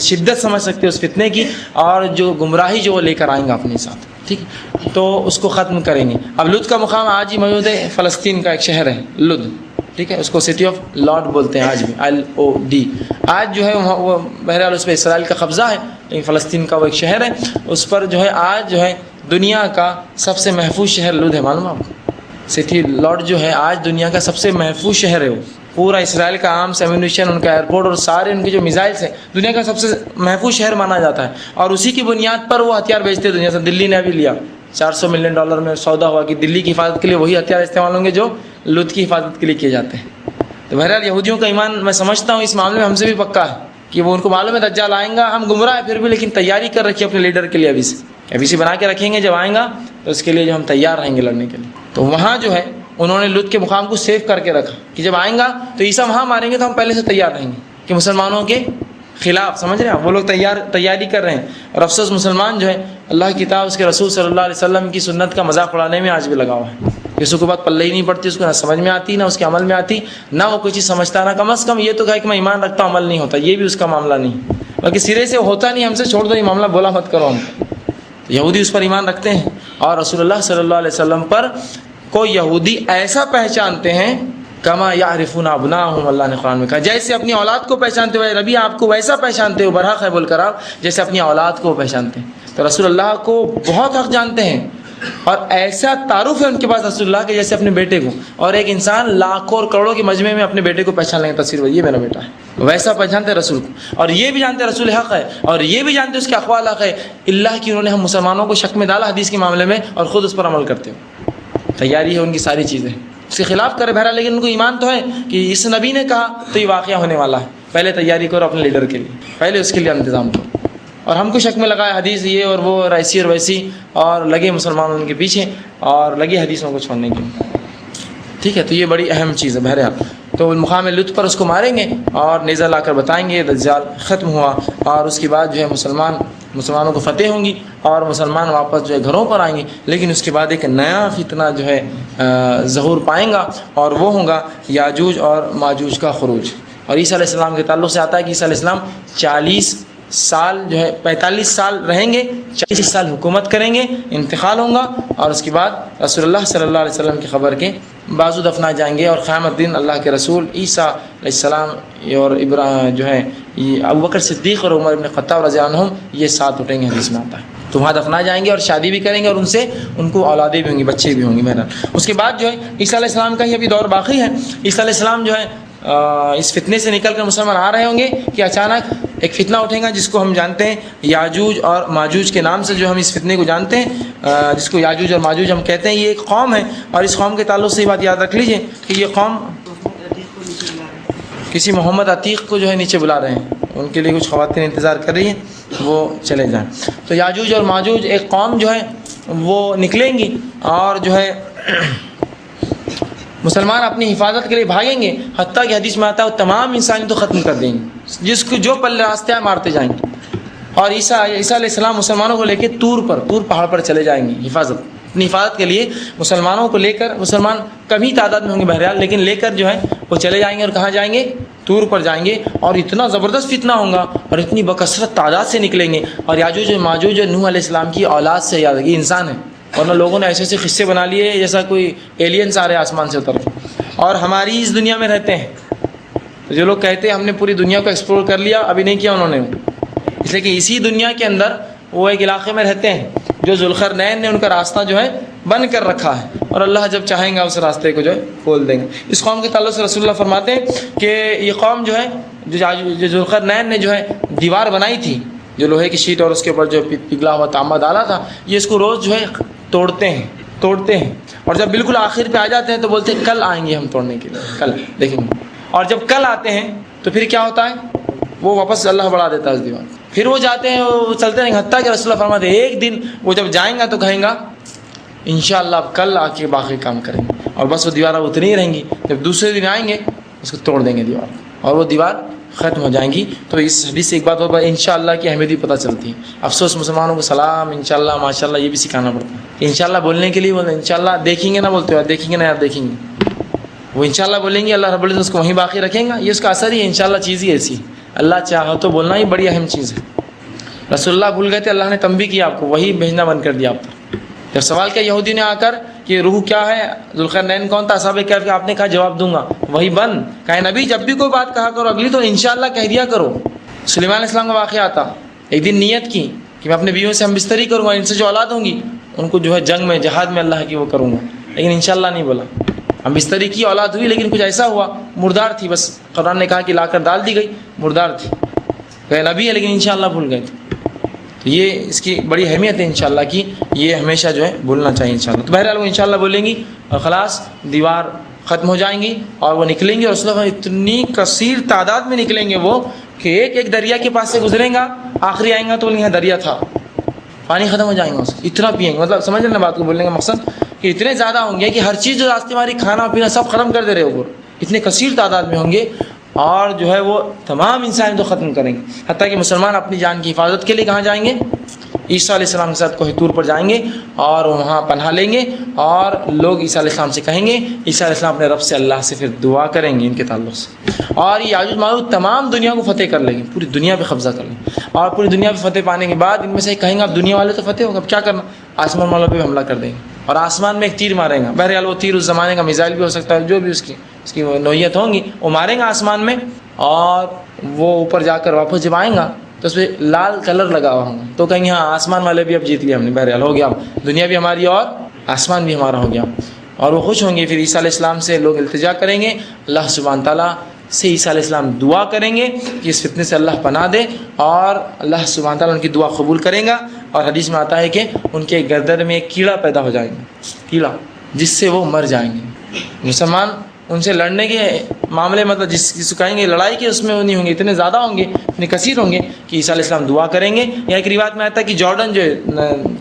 شدت سمجھ سکتے اس فتنے کی، اور جو گمراہی جو وہ لے کر آئیں گا اپنے ساتھ، ٹھیک، تو اس کو ختم کریں گے۔ اب لد کا مقام آج ہی موجود ہے، فلسطین کا ایک شہر ہے لد، ٹھیک ہے، اس کو سٹی آف لارڈ بولتے ہیں آج بھی، LOD۔ آج جو ہے وہ بہرحال اس پہ اسرائیل کا قبضہ ہے، لیکن فلسطین کا وہ ایک شہر ہے، اس پر جو ہے آج جو ہے دنیا کا سب سے محفوظ شہر لد ہے، معلوم آپ کو؟ سٹی لارڈ جو ہے آج دنیا کا سب سے محفوظ شہر ہے، وہ پورا اسرائیل کا عام ایمونیشن، ان کا ایئرپورٹ اور سارے ان کے جو میزائلس ہیں دنیا کا سب سے محفوظ شہر مانا جاتا ہے، اور اسی کی بنیاد پر وہ ہتھیار بیچتے ہیں دنیا سے۔ دلی نے ابھی لیا $400 ملین میں سودا ہوا کہ دلی کی حفاظت کے لیے وہی ہتھیار استعمال ہوں گے جو لد کی حفاظت کے لیے کیے جاتے ہیں۔ تو بہرحال یہودیوں کا ایمان میں سمجھتا ہوں اس معاملے میں ہم سے بھی پکا ہے کہ وہ ان کو معلوم ہے دجال آئیں گا، ہم گمراہ ہیں پھر بھی، لیکن تیاری کر رکھی اپنے لیڈر کے لیے، ابھی سے بنا کے رکھیں گے، جب آئیں گا تو اس کے لیے جو ہم تیار رہیں گے لڑنے کے لیے۔ تو وہاں جو ہے انہوں نے لد کے مقام کو سیو کر کے رکھا کہ جب آئیں گا تو عیسیٰ وہاں ماریں گے تو ہم پہلے سے تیار رہیں گے کہ مسلمانوں کے خلاف، سمجھ رہے ہیں وہ لوگ تیاری کر رہے ہیں۔ اور افسوس مسلمان جو ہے اللہ کی کتاب اس کے رسول صلی اللہ علیہ وسلم کی سنت کا مذاق اڑانے میں آج بھی لگا ہوا ہے، کسی کو بات پلے ہی نہیں پڑتی، اس کو نہ سمجھ میں آتی، نہ اس کے عمل میں آتی، نہ وہ کوئی چیز سمجھتا، نہ کم از کم یہ تو کہا کہ میں ایمان رکھتا ہوں عمل نہیں ہوتا، یہ بھی اس کا معاملہ نہیں، بلکہ سرے سے ہوتا نہیں، ہم سے چھوڑ دو یہ معاملہ، بولا مت کرو ہم۔ یہودی اس پر ایمان رکھتے ہیں، اور رسول اللہ صلی اللہ علیہ وسلم پر کو یہودی ایسا پہچانتے ہیں کما یعرفون ابناءہم، اللہ نے قرآن میں کہا جیسے اپنی اولاد کو پہچانتے ہوئے، نبی آپ کو ویسا پہچانتے ہو، برحق ہے بول کر آپ جیسے اپنی اولاد کو پہچانتے ہیں۔ تو رسول اللہ کو بہت حق جانتے ہیں، اور ایسا تعارف ہے ان کے پاس رسول اللہ کے جیسے اپنے بیٹے کو، اور ایک انسان لاکھوں اور کروڑوں کے مجمع میں اپنے بیٹے کو پہچان لیں گے، تصویر یہ میرا بیٹا ہے، ویسا پہچانتے رسول کو، اور یہ بھی جانتے رسول حق ہے، اور یہ بھی جانتے اس کے اقوال حق ہے، اللہ کی انہوں نے ہم مسلمانوں کو شک میں ڈالا حدیث کے معاملے میں، اور خود اس پر عمل کرتے ہو، تیاری ہے ان کی ساری چیزیں، اس کے خلاف کرے بہرحال، لیکن ان کو ایمان تو ہے کہ اس نبی نے کہا تو یہ واقعہ ہونے والا ہے، پہلے تیاری کرو اپنے لیڈر کے لیے، پہلے اس کے لیے انتظام کرو۔ اور ہم کو شک میں لگا ہے حدیث یہ اور وہ اور ایسی اور ویسی، اور لگے مسلمان ان کے پیچھے، اور لگے حدیثوں کو چھوڑنے کے لیے، ٹھیک ہے۔ تو یہ بڑی اہم چیز ہے بہرحال۔ تو مقام لطف پر اس کو ماریں گے اور نیزہ لا کر بتائیں گے دجال ختم ہوا، اور اس کے بعد جو ہے مسلمان مسلمانوں کو فتح ہوں گی اور مسلمان واپس جو ہے گھروں پر آئیں گے، لیکن اس کے بعد ایک نیا فتنہ جو ہے ظہور پائیں گا، اور وہ ہوگا یاجوج اور ماجوج کا خروج۔ اور عیسیٰ علیہ السلام کے تعلق سے آتا ہے کہ عیسیٰ علیہ السلام 40 سال جو ہے 45 سال رہیں گے، 40 سال حکومت کریں گے، انتقال ہوگا، اور اس کے بعد رسول اللہ صلی اللہ علیہ وسلم کی خبر کے بازو دفنا جائیں گے، اور قیامت دن اللہ کے رسول عیسیٰ علیہ السلام اور ابراہیم جو ہے یہ ابوبکر صدیق اور عمر بن خطاب رضی اللہ عنہم یہ ساتھ اٹھیں گے، حدیث میں آتا ہے، تو وہاں دفنا جائیں گے اور شادی بھی کریں گے، اور ان کو اولادیں بھی ہوں گی، بچے بھی ہوں گے۔ بہرحال اس کے بعد جو ہے عیسیٰ علیہ السلام کا ہی ابھی دور باقی ہے۔ عیسیٰ علیہ السلام جو ہے اس فتنے سے نکل کر مسلمان آ رہے ہوں گے کہ اچانک ایک فتنہ اٹھے گا جس کو ہم جانتے ہیں یاجوج اور ماجوج کے نام سے، جو ہم اس فتنے کو جانتے ہیں، جس کو یاجوج اور ماجوج ہم کہتے ہیں۔ یہ ایک قوم ہے، اور اس قوم کے تعلق سے یہ بات یاد رکھ لیجئے کہ یہ قوم کسی محمد عتیق کو جو ہے نیچے بلا رہے ہیں، ان کے لیے کچھ خواتین انتظار کر رہی ہیں، وہ چلے جائیں۔ تو یاجوج اور ماجوج ایک قوم جو ہے وہ نکلیں گی، اور جو ہے مسلمان اپنی حفاظت کے لیے بھاگیں گے، حتیٰ کہ حدیث میں آتا ہے وہ تمام انسان تو ختم کر دیں گے، جس کو جو پل راستے ہیں مارتے جائیں گے۔ اور عیسیٰ علیہ السلام مسلمانوں کو لے کے طور پہاڑ پر چلے جائیں گے، اپنی حفاظت کے لیے مسلمانوں کو لے کر، مسلمان کم ہی تعداد میں ہوں گے بہرحال، لیکن لے کر جو ہے وہ چلے جائیں گے، اور کہاں جائیں گے؟ طور پر جائیں گے، اور اتنا زبردست فتنہ ہوگا اور اتنی بکثرت تعداد سے نکلیں گے۔ اور یاجوج و ماجوج جو نوح علیہ السلام کی اولاد سے، یاد رکھیے انسان ہے، ورنہ لوگوں نے ایسے ایسے قصے بنا لیے جیسا کوئی ایلینس آ رہے آسمان سے اتر کے، اور ہماری اس دنیا میں رہتے ہیں۔ جو لوگ کہتے ہیں ہم نے پوری دنیا کو ایکسپلور کر لیا، ابھی نہیں کیا انہوں نے، اس لیے کہ اسی دنیا کے اندر وہ ایک علاقے میں رہتے ہیں جو ذوالقرنین نے ان کا راستہ جو ہے بند کر رکھا ہے، اور اللہ جب چاہیں گا اس راستے کو جو ہے کھول دیں گے۔ اس قوم کے تعلق سے رسول اللہ فرماتے ہیں کہ یہ قوم جو ہے جو ذوالقرنین نے جو ہے دیوار بنائی تھی، جو لوہے کی شیٹ اور اس کے اوپر جو پگھلا ہوا تانبا ڈالا تھا، یہ اس کو روز جو ہے توڑتے ہیں، اور جب بالکل آخر پہ آ جاتے ہیں تو بولتے ہیں کل آئیں گے ہم توڑنے کے لیے، کل دیکھیں گے۔ اور جب کل آتے ہیں تو پھر کیا ہوتا ہے؟ وہ واپس اللہ بڑھا دیتا ہے اس دیوار، پھر وہ جاتے ہیں، وہ چلتے رہیں، حتیٰ کہ رسول اللہ فرماتے ہیں ایک دن وہ جب جائیں گا تو کہیں گا انشاءاللہ اب کل آ کے باقی کام کریں گے، اور بس وہ دیوار اتنی ہی رہیں گی، جب دوسرے دن آئیں گے اس کو توڑ دیں گے دیوار، اور وہ دیوار ختم ہو جائیں گی۔ تو اس حدیث سے ایک بات اور انشاءاللہ کی اہمیت بھی پتہ چلتی ہے۔ افسوس مسلمانوں کو سلام، انشاءاللہ، ماشاءاللہ یہ بھی سکھانا پڑتا ہے۔ انشاءاللہ بولنے کے لیے بولیں، انشاءاللہ دیکھیں گے نہ بولتے ہو، دیکھیں گے نہ یار دیکھیں گے، وہ انشاءاللہ بولیں گے، اللہ رب العزت اس کو وہیں باقی رکھیں گا، یہ اس کا اثر ہی ہے۔ انشاءاللہ چیز ہی ایسی ہے، اللہ چاہو تو بولنا ہی بڑی اہم چیز ہے۔ رسول اللہ بھول گئے تھے، اللہ نے تنبیہ کیا آپ کو، وہی بھیجنا بند کر دیا آپ پر۔ جب سوال کیا یہودی نے آ کر کہ روح کیا ہے، ذوالقرنین کون تھا، اصحاب کہف، آپ نے کہا جواب دوں گا، وہی بند۔ کہا نبی جب بھی کوئی بات کہا کرو اگلی تو انشاءاللہ کہہ دیا کرو۔ سلیمان علیہ السلام کا واقعہ آتا، ایک دن نیت کی کہ میں اپنے بیویوں سے ہم بستری کروں گا، ان سے جو اولاد ہوں گی ان کو جو ہے جنگ میں، جہاد میں اللہ کی وہ کروں گا، لیکن انشاءاللہ نہیں بولا۔ ہم بستری کی، اولاد ہوئی، لیکن کچھ ایسا ہوا مردار تھی، بس قرآن نے کہا کہ لا کر ڈال دی گئی، مردار تھی، کہ نبی ہے لیکن انشاءاللہ بھول گئے تھے۔ تو یہ اس کی بڑی اہمیت ہے انشاءاللہ کی، یہ ہمیشہ جو ہے بھولنا چاہیے انشاءاللہ۔ تو بہرحال وہ انشاءاللہ بولیں گی اور خلاص دیوار ختم ہو جائیں گی، اور وہ نکلیں گے، اور اس وقت اتنی کثیر تعداد میں نکلیں گے وہ کہ ایک ایک دریا کے پاس سے گزریں گا، آخری آئیں گا تو یہاں دریا تھا، پانی ختم ہو جائیں گا، اس اتنا پیئیں گے، مطلب سمجھ لینا بات کو، بولنے کا مقصد کہ اتنے زیادہ ہوں گے کہ ہر چیز جو راستے ہماری کھانا پینا سب ختم کر دے رہے اوپر، اتنے کثیر تعداد میں ہوں گے، اور جو ہے وہ تمام انسان تو ختم کریں گے، حتیٰ کہ مسلمان اپنی جان کی حفاظت کے لیے کہاں جائیں گے؟ عیسیٰ علیہ السلام کے ساتھ کوہ طور پر جائیں گے، اور وہاں پناہ لیں گے، اور لوگ عیسیٰ علیہ السلام سے کہیں گے، عیسیٰ علیہ السلام اپنے رب سے اللہ سے پھر دعا کریں گے ان کے تعلق سے، اور یہ یاجوج ماجوج تمام دنیا کو فتح کر لیں گے، پوری دنیا پہ قبضہ کر لیں گے، اور پوری دنیا پہ فتح پانے کے بعد ان میں سے کہیں گے اب دنیا والے تو فتح ہوگا، اب کیا کرنا، آسمان والوں پہ حملہ کر دیں گے، اور آسمان میں ایک تیر ماریں گا، بہرحال وہ تیر اس زمانے کا میزائل بھی ہو سکتا ہے، جو بھی اس کی وہ نوعیت ہوں گی، وہ ماریں گا آسمان میں، اور وہ اوپر جا کر واپس جب آئیں گا تو اس پہ لال کلر لگا ہوا ہوگا، تو کہیں ہاں آسمان والے بھی اب جیت لیا ہم نے، بہرحال ہو گیا، اب دنیا بھی ہماری اور آسمان بھی ہمارا ہو گیا، اور وہ خوش ہوں گے۔ پھر عیسیٰ علیہ السلام سے لوگ التجا کریں گے، اللہ سبحانہ تعالیٰ سے عیسیٰ علیہ السلام دعا کریں گے کہ اس فتنے سے اللہ پناہ دے، اور اللہ سبحانہ تعالیٰ ان کی دعا قبول کریں گا، اور حدیث میں آتا ہے کہ ان کے گردن میں ایک کیڑا پیدا ہو جائے گا، کیڑا، جس سے وہ مر جائیں گے۔ مسلمان ان سے لڑنے کے معاملے مطلب جس کہیں گے لڑائی کے اس میں وہ نہیں ہوں گے، اتنے زیادہ ہوں گے، اتنے کثیر ہوں گے کہ عیسیٰ علیہ السلام دعا کریں گے. یا ایک روایت میں آتا ہے کہ جارڈن جو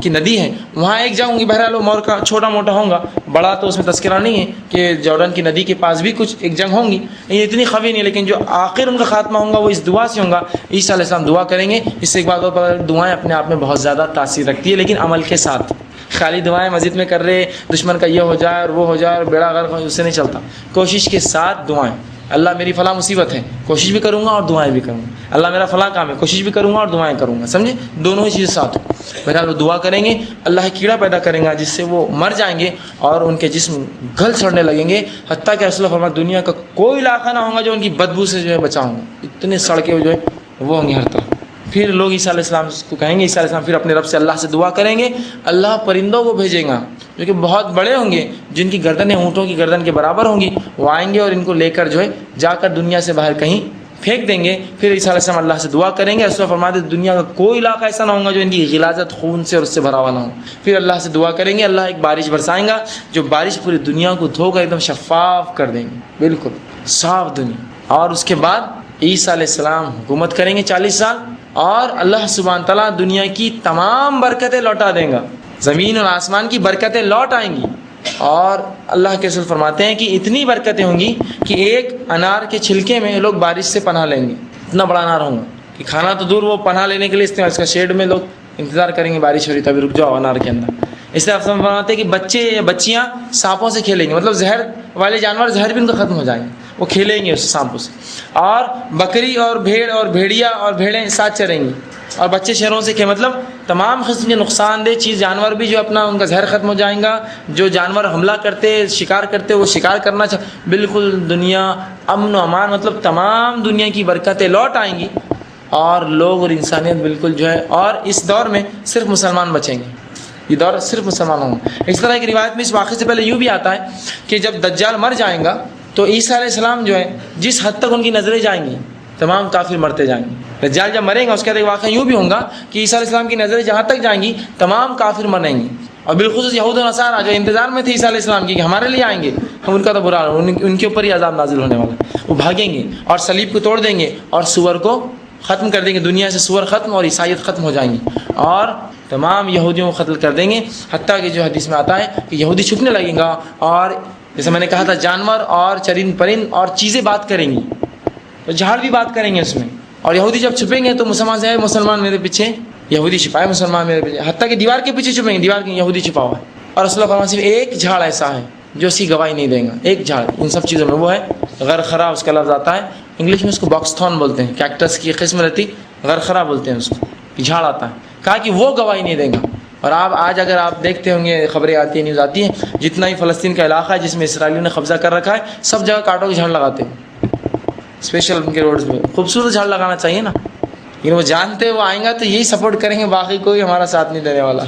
کی ندی ہے وہاں ایک جنگ ہوں گی، بہرحال وہ مور کا چھوٹا موٹا ہوگا، بڑا تو اس میں تذکرہ نہیں ہے کہ جارڈن کی ندی کے پاس بھی کچھ ایک جنگ ہوں گی، یہ اتنی خفی نہیں، لیکن جو آخر ان کا خاتمہ ہوگا وہ اس دعا سے ہوگا. عیسیٰ علیہ السلام دعا کریں گے. اس سے ایک بات اور دعائیں اپنے آپ میں بہت زیادہ تاثیر رکھتی ہے، لیکن عمل کے ساتھ. خالی دعائیں مسجد میں کر رہے دشمن کا یہ ہو جائے اور وہ ہو جائے اور بیڑا غرق ہو، اس سے نہیں چلتا. کوشش کے ساتھ دعائیں، اللہ میری فلاں مصیبت ہے، کوشش بھی کروں گا اور دعائیں بھی کروں گا. اللہ میرا فلاں کام ہے، کوشش بھی کروں گا اور دعائیں کروں گا. سمجھے، دونوں ہی چیزیں ساتھ. بہرحال وہ دعا کریں گے، اللہ کیڑا پیدا کریں گا جس سے وہ مر جائیں گے اور ان کے جسم گل سڑنے لگیں گے، حتیٰ کہ رسول اللہ فرمایا دنیا کا کوئی علاقہ نہ ہوگا جو ان کی بدبو سے جو ہے بچا ہوں گا. اتنے سڑکیں جو ہے وہ ہوں گی ہر طرف. پھر لوگ عیسیٰ علیہ السلام کو کہیں گے، عیسیٰ علیہ السلام پھر اپنے رب سے اللہ سے دعا کریں گے. اللہ پرندوں کو بھیجیں گا جو کہ بہت بڑے ہوں گے، جن کی گردنیں اونٹوں کی گردن کے برابر ہوں گی. وہ آئیں گے اور ان کو لے کر جو ہے جا کر دنیا سے باہر کہیں پھینک دیں گے. پھر عیسیٰ علیہ السلام اللہ سے دعا کریں گے. رسول فرماتے ہیں دنیا کا کوئی علاقہ ایسا نہ ہوگا جو ان کی غلاظت خون سے اور اس سے بھرا ہوا نہ ہو. پھر اللہ سے دعا کریں گے، اللہ ایک بارش برسائیں گا جو بارش پوری دنیا کو دھو کر ایک دم شفاف کر دیں گے، بالکل صاف دنیا. اور اس کے بعد عیسیٰ علیہ السلام حکومت کریں گے 40 سال، اور اللہ سبحانہ تعالیٰ دنیا کی تمام برکتیں لوٹا دیں گا، زمین اور آسمان کی برکتیں لوٹ آئیں گی. اور اللہ کے رسول فرماتے ہیں کہ اتنی برکتیں ہوں گی کہ ایک انار کے چھلکے میں لوگ بارش سے پناہ لیں گے. اتنا بڑا انار ہوگا کہ کھانا تو دور، وہ پناہ لینے کے لیے استعمال، اس کا شیڈ میں لوگ انتظار کریں گے بارش ہو رہی تبھی رک جاؤ انار کے اندر. اس سے آپ فرماتے ہیں کہ بچے یا بچیاں سانپوں سے کھیلیں گے، مطلب زہر والے جانور زہر بھی ان کا ختم ہو جائیں گے، وہ کھیلیں گے اس سانپوں سے. اور بکری اور بھیڑ اور بھیڑیا اور بھیڑیں ساتھ چریں گی. اور بچے شہروں سے کہ مطلب تمام قسم کے نقصان دہ چیز جانور بھی جو اپنا ان کا زہر ختم ہو جائیں گا. جو جانور حملہ کرتے شکار کرتے وہ شکار کرنا بالکل دنیا امن و امان، مطلب تمام دنیا کی برکتیں لوٹ آئیں گی اور لوگ اور انسانیت بالکل جو ہے. اور اس دور میں صرف مسلمان بچیں گے، یہ دور صرف مسلمان ہوں گے. اس طرح کی روایت میں اس واقعے سے پہلے یوں بھی آتا ہے کہ جب دجال مر جائیں گا تو عیسیٰ علیہ السلام جو ہے جس حد تک ان کی نظریں جائیں گی تمام کافر مرتے جائیں گے. دجال جب مریں گا اس کے بعد ایک واقعہ یوں بھی ہوگا کہ عیسیٰ علیہ السلام کی نظریں جہاں تک جائیں گی تمام کافر مریں گے. اور بالخصوص یہود و نصارہ جو انتظار میں تھے عیسیٰ علیہ السلام کی کہ ہمارے لیے آئیں گے، ہم ان کا تو برا ان کے اوپر ہی عذاب نازل ہونے والا ہے. وہ بھاگیں گے اور صلیب کو توڑ دیں گے اور سور کو ختم کر دیں گے. دنیا سے سور ختم اور عیسائیت ختم ہو جائیں گی اور تمام یہودیوں کو قتل کر دیں گے. حتیٰ کہ جو حدیث میں آتا ہے کہ یہودی چھپنے لگیں گا اور جیسے میں نے کہا تھا جانور اور چرند پرند اور چیزیں بات کریں گی، تو جھاڑ بھی بات کریں گے اس میں. اور یہودی جب چھپیں گے تو مسلمان سے مسلمان میرے پیچھے، یہودی چھپائے مسلمان میرے پیچھے، حتیٰ کہ دیوار کے پیچھے چھپیں گے، دیوار کے یہودی چھپا ہوا ہے. اور رسول اللہ صرف ایک جھاڑ ایسا ہے جو اسی گواہی نہیں دیں گا، ایک جھاڑ ان سب چیزوں میں، وہ ہے غرخرا. اس کا لفظ آتا ہے انگلش میں، اس کو باکس تھون بولتے ہیں، کیکٹس کی قسم رہتی، غرخرا بولتے ہیں اس کو، جھاڑ آتا ہے. کہا کہ وہ گواہی نہیں دیں گا. اور آپ آج اگر آپ دیکھتے ہوں گے خبریں آتی ہیں، نیوز آتی ہیں، جتنا ہی فلسطین کا علاقہ ہے جس میں اسرائیلیوں نے قبضہ کر رکھا ہے سب جگہ کانٹوں کے جھاڑ لگاتے ہیں. اسپیشل ان کے روڈز میں خوبصورت جھاڑ لگانا چاہیے نا، لیکن وہ جانتے وہ آئیں گا تو یہی سپورٹ کریں گے، باقی کوئی ہمارا ساتھ نہیں دینے والا.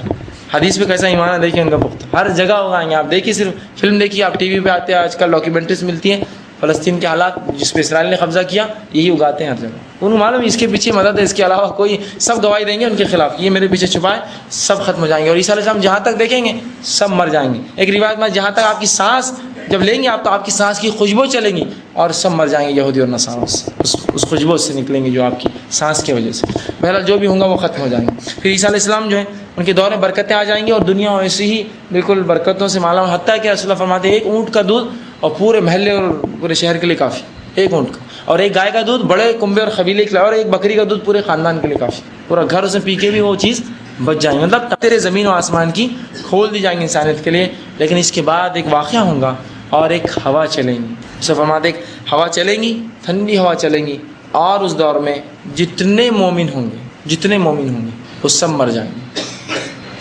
حدیث پہ کیسا ایمان ہے دیکھیں ان کا پختہ، ہر جگہ ہوگا آئیں گے. آپ دیکھیے صرف فلم دیکھیے، آپ ٹی وی پہ آتے ہیں آج کل ڈاکیومنٹریز ملتی ہیں فلسطین کے حالات جس پہ اسرائیل نے قبضہ کیا، یہی اگاتے ہیں ہر جگہ. انہوں معلوم اس کے پیچھے مدد ہے، اس کے علاوہ کوئی، سب گواہی دیں گے ان کے خلاف، یہ میرے پیچھے چھپائے سب ختم ہو جائیں گے. اور عیسیٰ علیہ السلام جہاں تک دیکھیں گے سب مر جائیں گے. ایک روایت میں جہاں تک آپ کی سانس جب لیں گے آپ تو آپ کی سانس کی خوشبو چلیں گی اور سب مر جائیں گے یہودی اور نصارہ، اس خوشبو سے نکلیں گے جو آپ کی سانس کی وجہ سے. بہرحال جو بھی ہوں گا وہ ختم ہو جائیں گے. پھر عیسیٰ علیہ السلام جو ہے ان کے دور میں برکتیں آ جائیں گی اور دنیا ایسی ہی بالکل برکتوں سے مالا مال. حتیٰ کہ رسول اللہ فرماتے ہیں ایک اونٹ کا دودھ اور پورے محلے اور پورے شہر کے لیے کافی، ایک اونٹ کا. اور ایک گائے کا دودھ بڑے کنبے اور قبیلے کے لیے، اور ایک بکری کا دودھ پورے خاندان کے لیے کافی. پورا گھر اسے پی کے بھی وہ چیز بچ جائیں گے. مطلب تیرے زمین و آسمان کی کھول دی جائیں گی انسانیت کے لیے. لیکن اس کے بعد ایک واقعہ ہوگا اور ایک ہوا چلیں گی. اسے فرماتے ایک ہوا چلیں گی، ٹھنڈی ہوا چلیں گی، اور اس دور میں جتنے مومن ہوں گے وہ سب مر جائیں گے.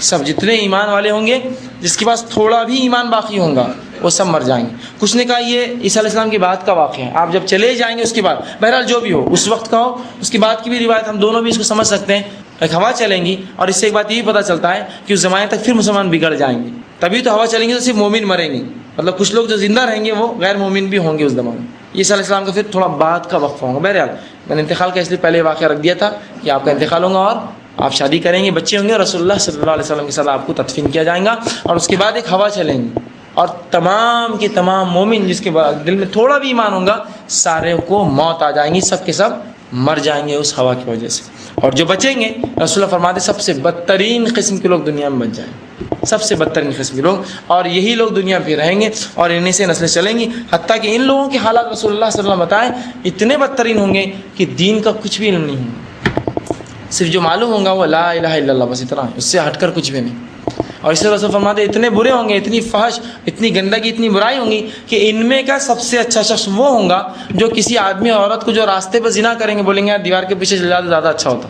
سب جتنے ایمان والے ہوں گے، جس کے پاس تھوڑا بھی ایمان باقی ہوگا وہ سب مر جائیں گے. کچھ نے کہا یہ عیسیٰ علیہ السلام کی بات کا واقعہ ہے، آپ جب چلے جائیں گے اس کے بعد، بہرحال جو بھی ہو اس وقت کا ہو اس کی بات کی بھی روایت، ہم دونوں بھی اس کو سمجھ سکتے ہیں. ایک ہوا چلیں گی اور اس سے ایک بات یہ بھی پتہ چلتا ہے کہ اس زمانے تک پھر مسلمان بگڑ جائیں گے. تبھی تو ہوا چلیں گی تو صرف مومن مریں گے، مطلب کچھ لوگ جو زندہ رہیں گے وہ غیر مومن بھی ہوں گے اس زمانے میں. عیسیٰ علیہ السلام کا پھر تھوڑا بعد کا وقفہ ہوگا. بہرحال میں نے انتقال کا اس لیے پہلے واقعہ رکھ دیا تھا کہ آپ کا انتقال ہوگا اور آپ شادی کریں گے، بچے ہوں گے، رسول اللہ صلی اللہ علیہ وسلم کے ساتھ آپ کو تدفین کیا جائے گا. اور اس کے بعد ایک ہوا چلیں گی اور تمام کے تمام مومن جس کے دل میں تھوڑا بھی ایمان ہوگا سارے کو موت آ جائیں گی، سب کے سب مر جائیں گے اس ہوا کی وجہ سے، اور جو بچیں گے رسول اللہ فرماتے سب سے بدترین قسم کے لوگ دنیا میں بچ جائیں گے، سب سے بدترین قسم کے لوگ، اور یہی لوگ دنیا پہ رہیں گے اور انہیں سے نسلیں چلیں گی، حتیٰ کہ ان لوگوں کے حالات رسول اللہ صلی اللہ علیہ وسلم بتائیں اتنے بدترین ہوں گے کہ دین کا کچھ بھی علم نہیں ہوگا، صرف جو معلوم ہوگا وہ لا الہ الا اللہ بس اتنا، اس سے ہٹ کر کچھ بھی نہیں۔ اور اس سے رسول فرماتے اتنے برے ہوں گے، اتنی فحش، اتنی گندگی، اتنی برائی ہوں گی کہ ان میں کا سب سے اچھا شخص وہ ہوگا جو کسی آدمی اور عورت کو جو راستے پہ زنا کریں گے بولیں گے یار دیوار کے پیچھے چل جاتے زیادہ اچھا ہوتا،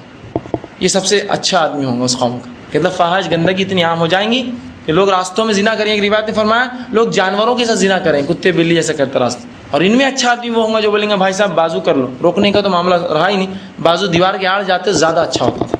یہ سب سے اچھا آدمی ہوگا اس قوم کا۔ مطلب فحش گندگی اتنی عام ہو جائیں گی کہ لوگ راستوں میں زنا کریں گے، روایت نے فرمایا لوگ جانوروں کے ساتھ زنا کریں، کتے بلی جیسا کرتے راستے، اور ان میں اچھا آدمی وہ ہوگا جو بولیں گے بھائی صاحب بازو کر لو، روکنے کا تو معاملہ رہا ہی نہیں، بازو دیوار کے آڑ جاتے زیادہ اچھا ہوتا تھا۔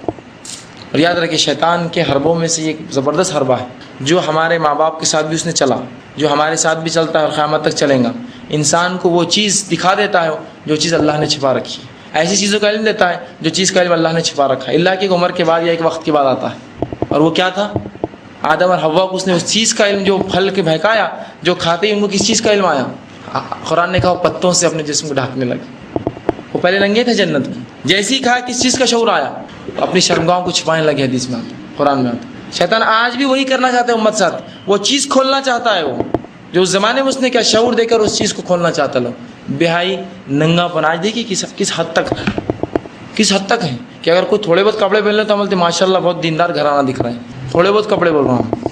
اور یاد رکھیں شیطان کے حربوں میں سے یہ ایک زبردست حربہ ہے جو ہمارے ماں باپ کے ساتھ بھی اس نے چلا، جو ہمارے ساتھ بھی چلتا ہے اور قیامت تک چلیں گا۔ انسان کو وہ چیز دکھا دیتا ہے جو چیز اللہ نے چھپا رکھی ہے، ایسی چیزوں کا علم دیتا ہے جو چیز کا علم اللہ نے چھپا رکھا ہے، اللہ کی ایک عمر کے بعد یا ایک وقت کے بعد آتا ہے۔ اور وہ کیا تھا؟ آدم اور حوا کو اس نے اس چیز کا علم جو پھل کے بہکایا، جو کھاتے ہی ان کو کس چیز کا علم آیا؟ قرآن نے کہا وہ پتوں سے اپنے جسم کو ڈھانکنے لگے، وہ پہلے ننگے تھے جنت میں، جیسے ہی کھایا کس چیز کا شعور آیا؟ اپنی شرمگاہوں کو چھپانے لگے، حدیث میں آتا، قرآن میں آتا۔ شیطان آج بھی وہی کرنا چاہتا ہے امت ساتھ، وہ چیز کھولنا چاہتا ہے، وہ جو اس زمانے میں اس نے کیا شعور دے کر اس چیز کو کھولنا چاہتا لوگ، بہائی ننگا پن آج دیکھیے کس حد تک ہے کہ اگر کوئی تھوڑے بہت کپڑے پہن لے تو بولتے ماشاء اللہ بہت دیندار گھرانہ دکھ رہا ہے، تھوڑے بہت کپڑے بول رہا ہوں،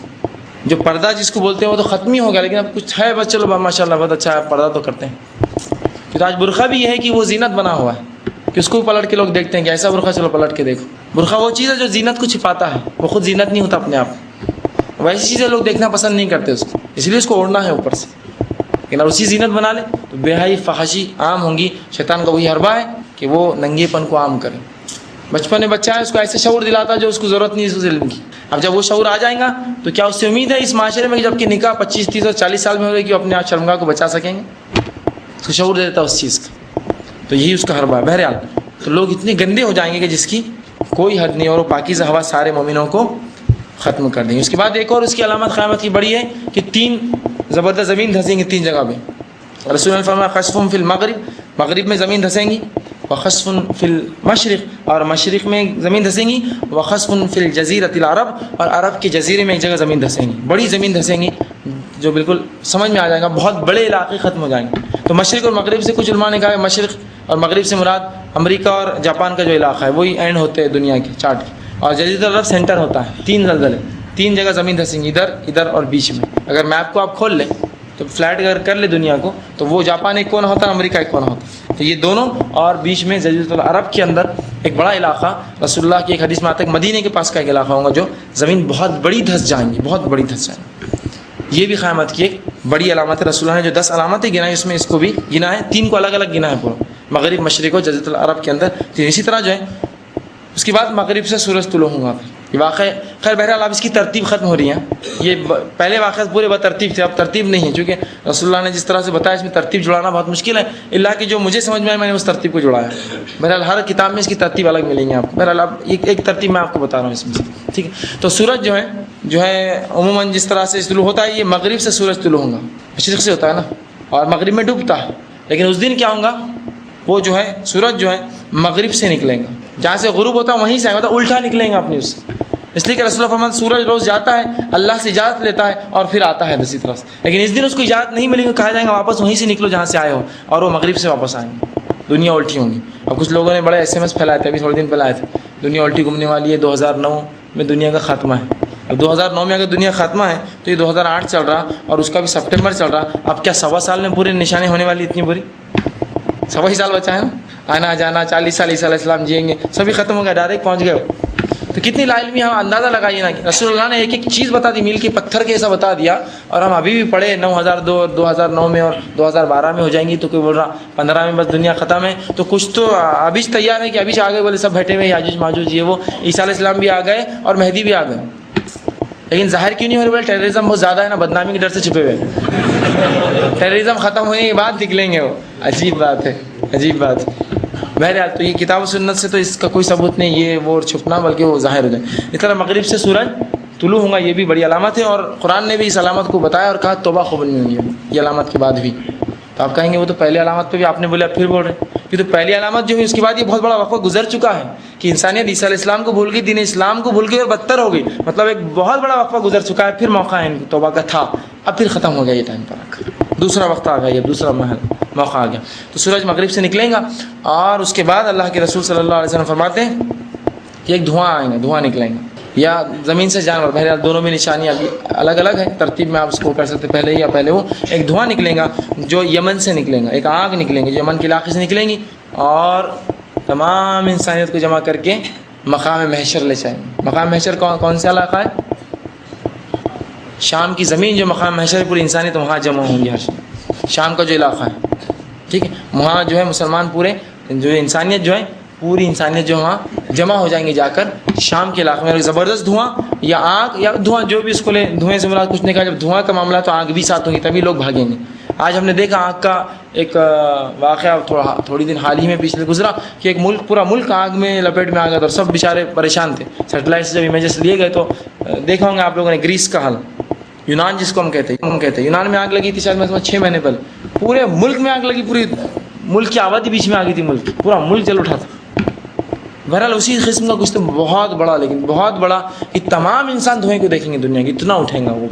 جو پردہ جس کو بولتے ہیں وہ تو ختم ہی ہو گیا، لیکن اب کچھ ہے بس چلو ماشاء اللہ بہت اچھا ہے پردہ تو کرتے ہیں۔ پھر آج برقع بھی یہ ہے کہ وہ زینت بنا ہوا ہے کہ اس کو پلٹ کے لوگ دیکھتے ہیں کہ ایسا برقع چلو پلٹ کے دیکھو، برقع وہ چیز ہے جو زینت کو چھپاتا ہے، وہ خود زینت نہیں ہوتا اپنے آپ، ویسی چیزیں لوگ دیکھنا پسند نہیں کرتے اس کو، اس لیے اس کو اوڑھنا ہے اوپر سے، لیکن اگر اسی زینت بنا لے تو بے فحاشی عام ہوں گی۔ شیطان کا وہی حربہ ہے کہ وہ ننگے پن کو عام کرے، بچپن میں بچہ ہے اس کو ایسے شعور دلاتا ہے جو اس کو ضرورت نہیں اس علم کی، اب جب وہ شعور آ جائے گا تو کیا اس سے امید ہے اس معاشرے میں کہ جب کہ نکاح 25 30 اور 40 سال میں ہو گئی کہ وہ اپنے آپ شرمگاہ کو بچا سکیں گے؟ اس کو شعور دے دیتا ہے اس چیز کا، تو یہی اس کا حربہ ہے۔ بہرحال تو لوگ اتنے گندے ہو جائیں گے کہ جس کی کوئی حد نہیں، اور وہ پاکیزہ ہوا سارے مومنوں کو ختم کر دیں گے۔ اس کے بعد ایک اور اس کی علامت قیامت کی بڑی ہے کہ 3 زبردست زمین دھسیں گی 3 جگہ پہ۔ رسول اللہ نے فرمایا خسف فی المغرب، مغرب میں زمین دھسیں گی، وخسف فی المشرق، اور مشرق میں زمین دھسیں گی، وخسف فی الجزیرۃ العرب، اور عرب کے جزیرے میں ایک جگہ زمین دھسیں گی، بڑی زمین دھسیں گی جو بالکل سمجھ میں آ جائے گا، بہت بڑے علاقے ختم ہو جائیں گے۔ تو مشرق اور مغرب سے کچھ علماء نے کہا کہ مشرق اور مغرب سے مراد امریکہ اور جاپان کا جو علاقہ ہے وہی اینڈ ہوتے ہیں دنیا کے چارٹ کے، اور جزیرۃ العرب سینٹر ہوتا ہے۔ 3 زلزلے، 3 جگہ زمین دھسیں گی، ادھر اور بیچ میں۔ اگر میپ کو آپ کھول لیں تو فلیٹ اگر کر لے دنیا کو تو وہ جاپان ایک کونا ہوتا ہے، امریکہ ایک کونا ہوتا ہے، تو یہ دونوں، اور بیچ میں جزیرۃ العرب کے اندر ایک بڑا علاقہ، رسول اللہ کی ایک حدیث میں آتا ہے مدینے کے پاس کا ایک علاقہ ہوگا جو زمین بہت بڑی دھس جائیں گی، بہت بڑی دھس جائیں گی۔ یہ بھی قیامت کی ایک بڑی علامت ہے۔ رسول اللہ نے جو 10 علامتیں گنائی اس میں اس کو بھی گنا ہے، 3 کو الگ الگ گنا ہے پورا، مغرب، مشرق اور جزیرۃ العرب کے اندر 3۔ اسی طرح جو ہے اس کے بعد مغرب سے سورج طلوع ہوگا، یہ واقعہ خیر بہرحال اب اس کی ترتیب ختم ہو رہی ہے، یہ پہلے واقعہ پورے بترتیب تھے، اب ترتیب نہیں ہے، چونکہ رسول اللہ نے جس طرح سے بتایا اس میں ترتیب جڑانا بہت مشکل ہے، اللہ کی جو مجھے سمجھ میں آئی میں نے اس ترتیب کو جڑایا۔ بہرحال ہر کتاب میں اس کی ترتیب الگ ملیں گی آپ کو، بہرحال اب ایک ترتیب میں آپ کو بتا رہا ہوں اس میں سے، ٹھیک ہے۔ تو سورج جو ہے عموماً جس طرح سے طلوع ہوتا ہے یہ مغرب سے سورج طلوع ہوگا، مشرق سے ہوتا ہے نا، اور مغرب میں ڈوبتا ہے، لیکن اس دن کیا ہوگا وہ جو ہے سورج جو ہے مغرب سے نکلے گا، جہاں سے غروب ہوتا ہے وہیں سے آئے گا، الٹا نکلیں گا اپنی اس سے، اس لیے کہ رسول اللہ فرماتے سورج روز جاتا ہے، اللہ سے اجازت لیتا ہے اور پھر آتا ہے دوسری طرف سے، لیکن اس دن اس کو اجازت نہیں ملے گی، کہا جائے گا واپس وہیں سے نکلو جہاں سے آئے ہو، اور وہ مغرب سے واپس آئیں گے، دنیا الٹی ہوں گی۔ اور کچھ لوگوں نے بڑے SMS پھیلائے تھے، ابھی تھوڑے دن پہلائے تھے، دنیا الٹی گھومنے والی ہے، 2009 میں دنیا کا خاتمہ ہے۔ اب 2009 میں اگر دنیا خاتمہ ہے تو یہ 2008 چل رہا اور اس کا بھی سپٹمبر چل رہا، اب کیا 1.25 سال میں پوری نشانی ہونے والی اتنی بری؟ 1.25 سال بچا ہے نا، آنا جانا 40 سال عیسیٰ علیہ السلام جئیں گے، سبھی ختم ہو گیا، ڈائریکٹ پہنچ گئے ہو۔ تو کتنی لا علمی ہم اندازہ لگائیے نا کہ رسول اللہ نے ایک ایک چیز بتا دی، میل کے پتھر کے ایسا بتا دیا، اور ہم ابھی بھی پڑھے 9002 2009 میں اور 2012 میں ہو جائیں گی، تو کوئی بول رہا 15 میں بس دنیا ختم ہے، تو کچھ تو ابھی تیار ہے کہ ابھی آ گئے، بولے سب بیٹھے ہوئے یاجوج ماجوج یہ وہ، عیسیٰ علیہ السلام بھی آ گئے اور مہدی بھی آ گئے، لیکن ظاہر کیوں نہیں ہو رہے؟ بولے ٹیررزم بہت زیادہ ہے نا، بدنامی کے ڈر سے چھپے ہوئے، ٹیررزم ختم ہونے کے بعد نکلیں گے وہ، عجیب بات ہے، عجیب بات ہے۔ بہرحال تو یہ کتاب و سنت سے تو اس کا کوئی ثبوت نہیں، یہ وہ چھپنا، بلکہ وہ ظاہر ہو جائے۔ اس طرح مغرب سے سورج طلوع ہوں گا یہ بھی بڑی علامت ہے، اور قرآن نے بھی اس علامت کو بتایا اور کہا توبہ قبول نہیں ہوئی ہے یہ علامت کے بعد بھی. تو آپ کہیں گے وہ تو پہلی علامت پہ بھی آپ نے بولا پھر بول رہے ہیں. یہ تو پہلی علامت جو ہے اس کے بعد یہ بہت بڑا وقفہ گزر چکا ہے کہ انسانیت عیسیٰ علیہ السلام کو بھول گئی، دین اسلام کو بھول گئی اور بدتر ہو گئی. مطلب ایک بہت بڑا وقفہ گزر چکا ہے، پھر موقع ہے ان کی توبہ کا تھا، اب پھر ختم ہو گیا یہ ٹائم پر آ کر. دوسرا وقت آ گیا، یہ دوسرا موقع آ گیا. تو سورج مغرب سے نکلے گا اور اس کے بعد اللہ کے رسول صلی اللہ علیہ وسلم فرماتے ہیں کہ ایک دھواں آئیں گا، دھواں نکلیں گا یا زمین سے جانور، بہرحال دونوں میں نشانیاں الگ الگ ہیں، ترتیب میں آپ اس کو کر سکتے پہلے ہی یا پہلے وہ. ایک دھواں نکلے گا جو یمن سے نکلے گا، ایک آگ نکلیں گی جو یمن کے علاقے سے نکلیں گی اور تمام انسانیت کو جمع کر کے مقام محشر لے جائیں گے. مقام محشر کون سا علاقہ ہے؟ شام کی زمین جو مقام محشر ہے، پوری انسانیت وہاں جمع ہوں گی. ہر شام کا جو علاقہ ہے، ٹھیک ہے، وہاں جو ہے مسلمان پورے جو انسانیت جو ہے پوری انسانیت جو وہاں جمع ہو جائیں گے جا کر شام کے علاقے میں. اور زبردست دھواں یا آگ یا دھواں جو بھی اس کو لے، دھوئیں سے مراد کچھ نہیں کہا. جب دھواں کا معاملہ تو آگ بھی ساتھ ہوگی تبھی لوگ بھاگیں گے. آج ہم نے دیکھا آگ کا ایک واقعہ تھوڑی دن حال ہی میں پچھلے گزرا کہ ایک ملک، پورا ملک آگ میں لپیٹ میں آ گیا تھا اور سب بیچارے پریشان تھے. سیٹلائٹ سے جب امیجز لیے گئے تو دیکھا ہوں گے آپ لوگوں نے گریس کا حال، یونان جس کو ہم کہتے ہیں، یونان میں آگ لگی تھی شاید میں 6 مہینے پہلے. پورے ملک میں آگ لگی، پوری ملک کی آبادی بیچ میں آ گئی تھی، ملک پورا ملک جل اٹھا تھا. بہرحال اسی قسم کا کچھ تو بہت بڑا، لیکن بہت بڑا کہ تمام انسان دھوئیں کو دیکھیں گے دنیا کی، اتنا اٹھیں گا وہ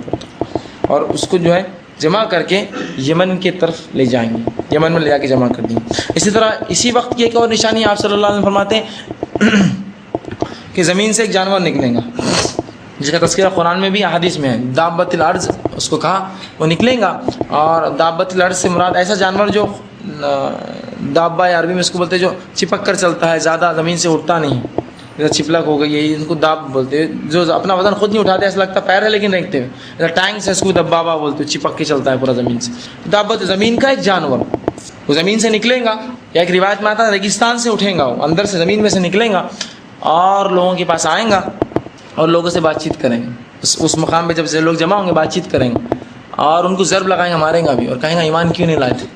اور اس کو جو ہے جمع کر کے یمن کی طرف لے جائیں گے، یمن میں لے جا کے جمع کر دیں گے. اسی طرح اسی وقت کی ایک اور نشانی آپ صلی اللہ علیہ وسلم فرماتے ہیں کہ زمین سے ایک جانور نکلے گا جس کا تذکرہ قرآن میں بھی احادیث میں ہے. دابۃ الارض اس کو کہا، وہ نکلے گا. اور دابۃ الارض سے مراد ایسا جانور جو دابہ عربی میں اس کو بولتے ہیں جو چپک کر چلتا ہے، زیادہ زمین سے اٹھتا نہیں، جیسا چپلک ہو گئی ہے، ان کو داب بولتے ہیں. جو اپنا وزن خود نہیں اٹھاتے، ایسا لگتا پیر ہے لیکن رکھتے ہیں. جیسا ٹینک سے اس کو دبابہ بولتے ہیں، چپک کے چلتا ہے پورا زمین سے. دابت زمین کا ایک جانور، وہ زمین سے نکلے گا. یا ایک روایت میں آتا ہے ریگستان سے اٹھیں گا، وہ اندر سے زمین میں سے نکلیں گا اور لوگوں کے پاس آئیں گا اور لوگوں سے بات چیت کریں گے. اس مقام پہ جب سے لوگ جمع ہوں گے بات چیت کریں گے اور ان کو ضرب لگائیں گے، ماریں گا بھی اور کہیں گا ایمان کیوں نہیں لائے تھے،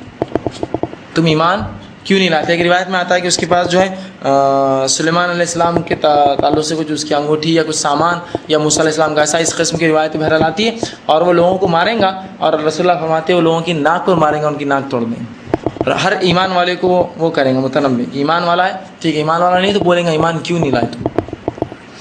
تم ایمان کیوں نہیں لاتے. ایک روایت میں آتا ہے کہ اس کے پاس جو ہے سلیمان علیہ السلام کے تعلق سے کچھ اس کی انگوٹھی یا کچھ سامان یا موسیٰ علیہ السلام کا ایسا اس قسم کی روایت بہرحال آتی ہے. اور وہ لوگوں کو ماریں گا اور رسول اللہ فرماتے ہیں وہ لوگوں کی ناک پر ماریں گا، ان کی ناک توڑ دیں گے. اور ہر ایمان والے کو وہ کریں گے متنبع، ایمان والا ہے ٹھیک ہے، ایمان والا نہیں تو بولیں گا ایمان کیوں نہیں لائے تم.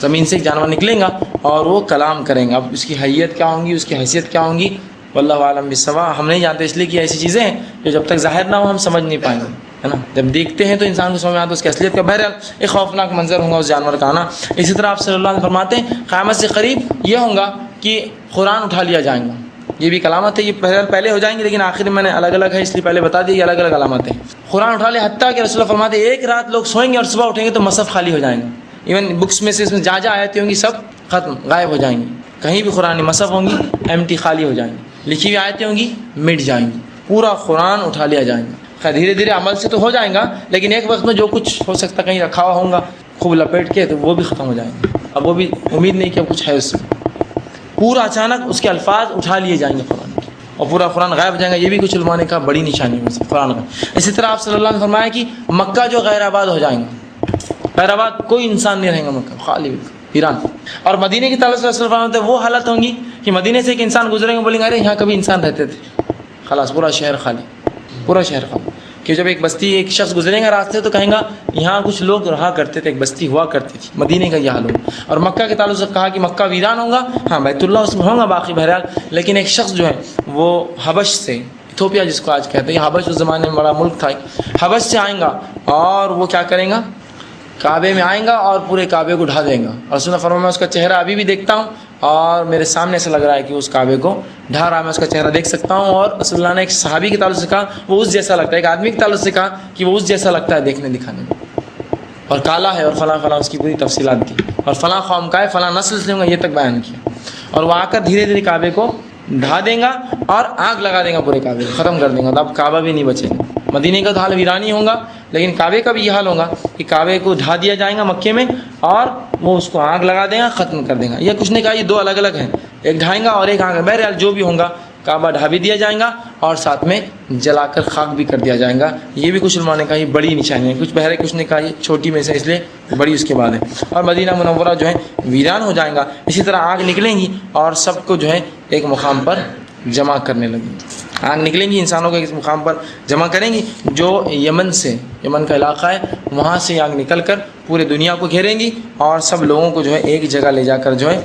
زمین سے ایک جانور نکلیں گا اور وہ کلام کریں گا. اب اس کی حیت کیا ہوں گی، اس کی حیثیت کیا ہوں گی، واللہ عالم بالصواب. ہم نہیں جانتے، اس لیے کہ ایسی چیزیں ہیں جو جب تک ظاہر نہ ہو ہم سمجھ نہیں پائیں گے، ہے نا. جب دیکھتے ہیں تو انسان کو سمجھ میں آتا ہے اس کی اصلیت کا. بہرحال ایک خوفناک منظر ہوگا اس جانور کا آنا. اسی طرح آپ صلی اللہ علیہ وسلم فرماتے ہیں قیامت سے قریب یہ ہوگا کہ قرآن اٹھا لیا جائیں گا. یہ بھی ایک علامت ہے. یہ پہلے ہو جائیں گے لیکن آخر میں نے الگ الگ ہے اس لیے پہلے بتا دیا یہ الگ الگ علامتیں. قرآن اٹھا لے، حتیٰ کہ رسول اللہ فرماتے ہیں ایک رات لوگ سوئیں گے اور صبح اٹھیں گے تو مصحف خالی ہو جائیں گے. ایون بکس میں سے اس میں جہاں جہاں آیتیں ہوں گی سب ختم، غائب ہو جائیں گی. کہیں بھی قرآن مصحف ہوں گی ایمٹی، خالی ہو جائیں گی. لکھی ہوئی آیتیں ہوں گی مٹ جائیں گی. پورا قرآن اٹھا لیا جائیں گا. خیر دھیرے دھیرے عمل سے تو ہو جائے گا لیکن ایک وقت میں جو کچھ ہو سکتا کہیں رکھا ہوا ہوگا خوب لپیٹ کے تو وہ بھی ختم ہو جائیں گے. اب وہ بھی امید نہیں کہ اب کچھ ہے اس میں. پورا اچانک اس کے الفاظ اٹھا لیے جائیں گے قرآن کے اور پورا قرآن غائب ہو جائے گا. یہ بھی کچھ علماء نے کہا بڑی نشانی میں سے قرآن کا. اسی طرح آپ صلی اللہ علیہ وسلم نے فرمایا کہ مکہ جو غیر آباد ہو جائیں گے، غیر آباد کوئی انسان نہیں رہیں گا مکہ، خالی ایران. اور مدینے کی تعلق سے رسول اللہ فرماتے ہیں وہ حالت ہوں گی کہ مدینے سے ایک انسان گزریں گے بولیں گے ارے یہاں کبھی انسان رہتے تھے، خلاص پورا شہر خالی، پورا شہر خالی. کہ جب ایک بستی ایک شخص گزرے گا راستے تو کہیں گا یہاں کچھ لوگ رہا کرتے تھے، ایک بستی ہوا کرتی تھی. مدینے کا یہ حال ہوگا. اور مکہ کے تعلق سے کہا کہ مکہ ویران ہوگا، ہاں بیت اللہ اس میں ہوگا باقی بہرحال، لیکن ایک شخص جو ہے وہ حبش سے، ایتھوپیا جس کو آج کہتے ہیں، یہ حبش اس زمانے میں بڑا ملک تھا، حبش سے آئیں گا اور وہ کیا کریں گا، کعبے میں آئیں گا اور پورے کعبے کو ڈھا دیں گا. اور رسول اللہ فرمایا میں اس کا چہرہ ابھی بھی دیکھتا ہوں اور میرے سامنے سے لگ رہا ہے کہ اس کعبے کو ڈھا رہا ہے، میں اس کا چہرہ دیکھ سکتا ہوں. اور رسول اللہ نے ایک صحابی کے تعلق سے کہا وہ اس جیسا لگتا ہے، ایک آدمی کے تعلق سے کہا کہ وہ اس جیسا لگتا ہے دیکھنے دکھانے میں، اور کالا ہے اور فلاں فلاں اس کی پوری تفصیلات دی اور فلاں قوم کا ہے، فلاں نسل سے ہوں گا، یہ تک بیان کیا. اور وہ آ کر دھیرے دھیرے کعبے کو ڈھا دیں گا اور آگ لگا دیں گا، پورے کعبے کو ختم کر دیں گا. تو اب کعبہ بھی نہیں بچے گا. مدینے کا تو حال ویرانی ہوگا لیکن کعبے کا بھی یہ حال ہوگا کہ کعبے کو ڈھا دیا جائے گا مکے میں اور وہ اس کو آگ لگا دیں گا، ختم کر دیں گا. یہ کچھ نے کہا یہ دو الگ الگ ہیں، ایک ڈھائیں گا اور ایک آگ. بہرحال جو بھی ہوگا کعبہ ڈھا بھی دیا جائے گا اور ساتھ میں جلا کر خاک بھی کر دیا جائے گا۔ یہ بھی کچھ علماء نے کہا یہ بڑی نشانی ہے، کچھ بہرے کچھ نے کہا یہ چھوٹی میں سے اس لیے بڑی اس کے بعد ہے۔ اور مدینہ منورہ جو ہے ویران ہو جائے گا۔ اسی طرح آگ نکلیں گی اور سب کو جو ہے ایک مقام پر جمع کرنے لگیں گی۔ آگ نکلیں گی، انسانوں کو ایک مقام پر جمع کریں گی۔ جو یمن سے، یمن کا علاقہ ہے، وہاں سے آگ نکل کر پورے دنیا کو گھیریں گی اور سب لوگوں کو جو ہے ایک جگہ لے جا کر جو ہے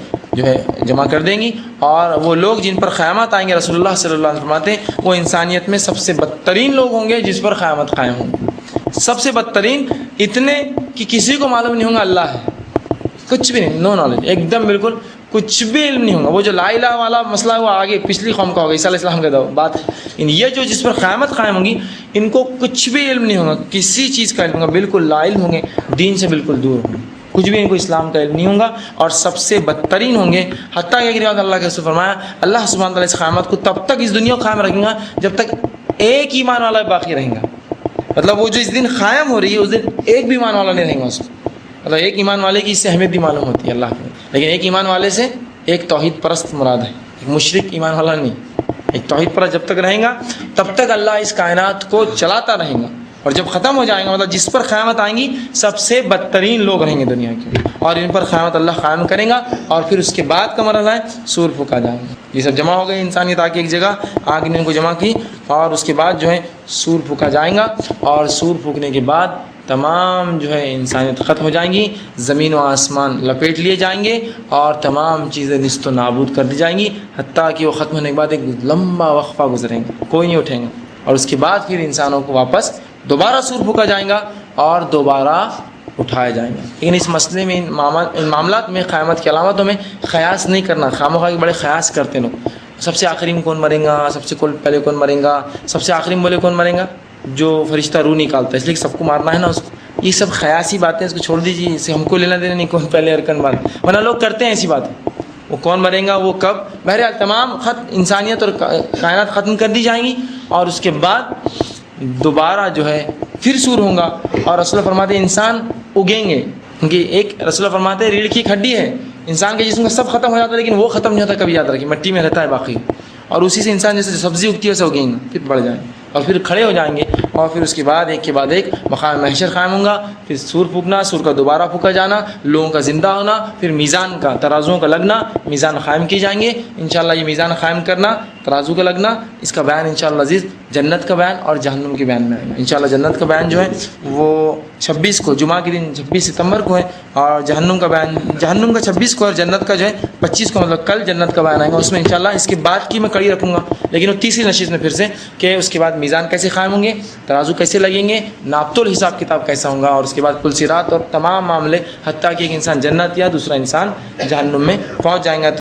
جمع کر دیں گی۔ اور وہ لوگ جن پر قیامت آئیں گے، رسول اللہ صلی اللہ علیہ وسلم فرماتے ہیں وہ انسانیت میں سب سے بدترین لوگ ہوں گے جس پر قیامت قائم ہوں گی۔ سب سے بدترین، اتنے کہ کسی کو معلوم نہیں ہوگا اللہ ہے، کچھ بھی نہیں، نو نالج، ایک دم بالکل کچھ بھی علم نہیں ہوگا۔ وہ جو لا الہ والا مسئلہ وہ آگے پچھلی قوم کا ہوگا، عیسیٰ علیہ السلام کا بات ہے۔ یہ جو جس پر قیامت قائم ہوگی ان کو کچھ بھی علم نہیں ہوگا، کسی چیز کا علم ہوگا، بالکل لا علم ہوں گے، دین سے بالکل دور ہوں گے، کچھ بھی ان کو اسلام کا علم نہیں ہوگا اور سب سے بدترین ہوں گے۔ حتیٰ کہ روایت اللہ کے رسول فرمایا اللہ سبحانہ تعالیٰ اس قیامت کو تب تک اس دنیا کو قائم رکھیں گا جب تک ایک ایمان والا باقی رہیں گا۔ مطلب وہ جو اس دن قائم ہو رہی ہے اس دن ایک بھی ایمان والا نہیں رہیں گا اس کو۔ مطلب ایک ایمان والے کی اس سے اہمیت بھی معلوم ہوتی ہے اللہ کو، لیکن ایک ایمان والے سے ایک توحید پرست مراد ہے، ایک مشرک ایمان والا نہیں۔ ایک توحید پرست جب تک رہیں گا تب تک اللہ اس کائنات کو چلاتا رہے گا، اور جب ختم ہو جائے گا مطلب جس پر قیامت آئیں گی سب سے بدترین لوگ رہیں گے دنیا کے، اور ان پر قیامت اللہ قائم کرے گا۔ اور پھر اس کے بعد کا مرحلہ ہے سور پھونکا جائے گا۔ یہ سب جمع ہو گئے انسانیت آ کے ایک جگہ، آگ نے ان کو جمع کی اور اس کے بعد جو ہے سور پھونکا جائے گا، اور سور پھونکنے کے بعد تمام جو ہے انسانیت ختم ہو جائیں گی، زمین و آسمان لپیٹ لیے جائیں گے اور تمام چیزیں نیست و نابود کر دی جائیں گی، حتیٰ کہ وہ ختم ہونے کے بعد ایک لمبا وقفہ گزریں گے، کوئی نہیں اٹھیں گے، اور اس کے بعد پھر انسانوں کو واپس دوبارہ سور پھونکا جائے گا اور دوبارہ اٹھائے جائیں گے۔ لیکن اس مسئلے میں، ان معاملات میں، قیامت کی علامتوں میں خیاس نہیں کرنا۔ خامخواہ کے بڑے خیاس کرتے لوگ، سب سے آخری میں کون مریں گا، سب سے پہلے کون مریں گا، سب سے آخری میں بولے کون مریں گا، جو فرشتہ روح نکالتا ہے، اس لیے سب کو مارنا ہے نا اس کو۔ یہ سب خیاسی باتیں، اس کو چھوڑ دیجیے، اسے ہم کو لینا دینا نہیں، کون پہلے اور کون بعد، ورنہ لوگ کرتے ہیں ایسی باتیں۔ وہ کون مریں گا، وہ کب، بہرحال تمام انسانیت اور کائنات ختم کر دی جائیں گی، اور اس کے بعد دوبارہ جو ہے پھر سور ہوں گا۔ اور رسول اللہ فرماتے ہیں انسان اگیں گے، کیونکہ ایک رسول اللہ فرماتے ہیں ریڑھ کی ہڈی ہے، انسان کے جسم کا سب ختم ہو جاتا ہے لیکن وہ ختم نہیں ہوتا، کبھی یاد رکھیے، مٹی میں رہتا ہے باقی، اور اسی سے انسان جیسے سبزی اگتی ہے ویسے اگیں گے، پھر بڑھ جائیں گے اور پھر کھڑے ہو جائیں گے، اور پھر اس کے بعد ایک کے بعد ایک مقام محشر قائم ہوں گا، پھر سور پھونکنا، سور کا دوبارہ پھونکا جانا، لوگوں کا زندہ ہونا، پھر میزان کا، ترازوؤں کا لگنا، میزان قائم کی جائیں گے انشاءاللہ۔ یہ میزان قائم کرنا، ترازو کا لگنا، اس کا بیان انشاءاللہ عزیز جنت کا بیان اور جہنم کے بیان میں آئے گا انشاءاللہ۔ جنت کا بیان جو ہے وہ 26 کو، جمعہ کے دن 26 ستمبر کو ہے، اور جہنم کا بیان جہنم کا 26 کو، اور جنت کا جو ہے 25 کو، مطلب کل جنت کا بیان آئے گا، اس میں انشاءاللہ اس کے بعد کی میں کڑی رکھوں گا۔ لیکن وہ تیسری نشست میں پھر سے کہ اس کے بعد میزان کیسے قائم ہوں گے، ترازو کیسے لگیں گے، ناپتول حساب کتاب کیسا ہوگا، اور اس کے بعد کل صراط اور تمام معاملے، حتیٰ کہ ایک انسان جنت یا دوسرا انسان جہنم میں پہنچ جائیں گا۔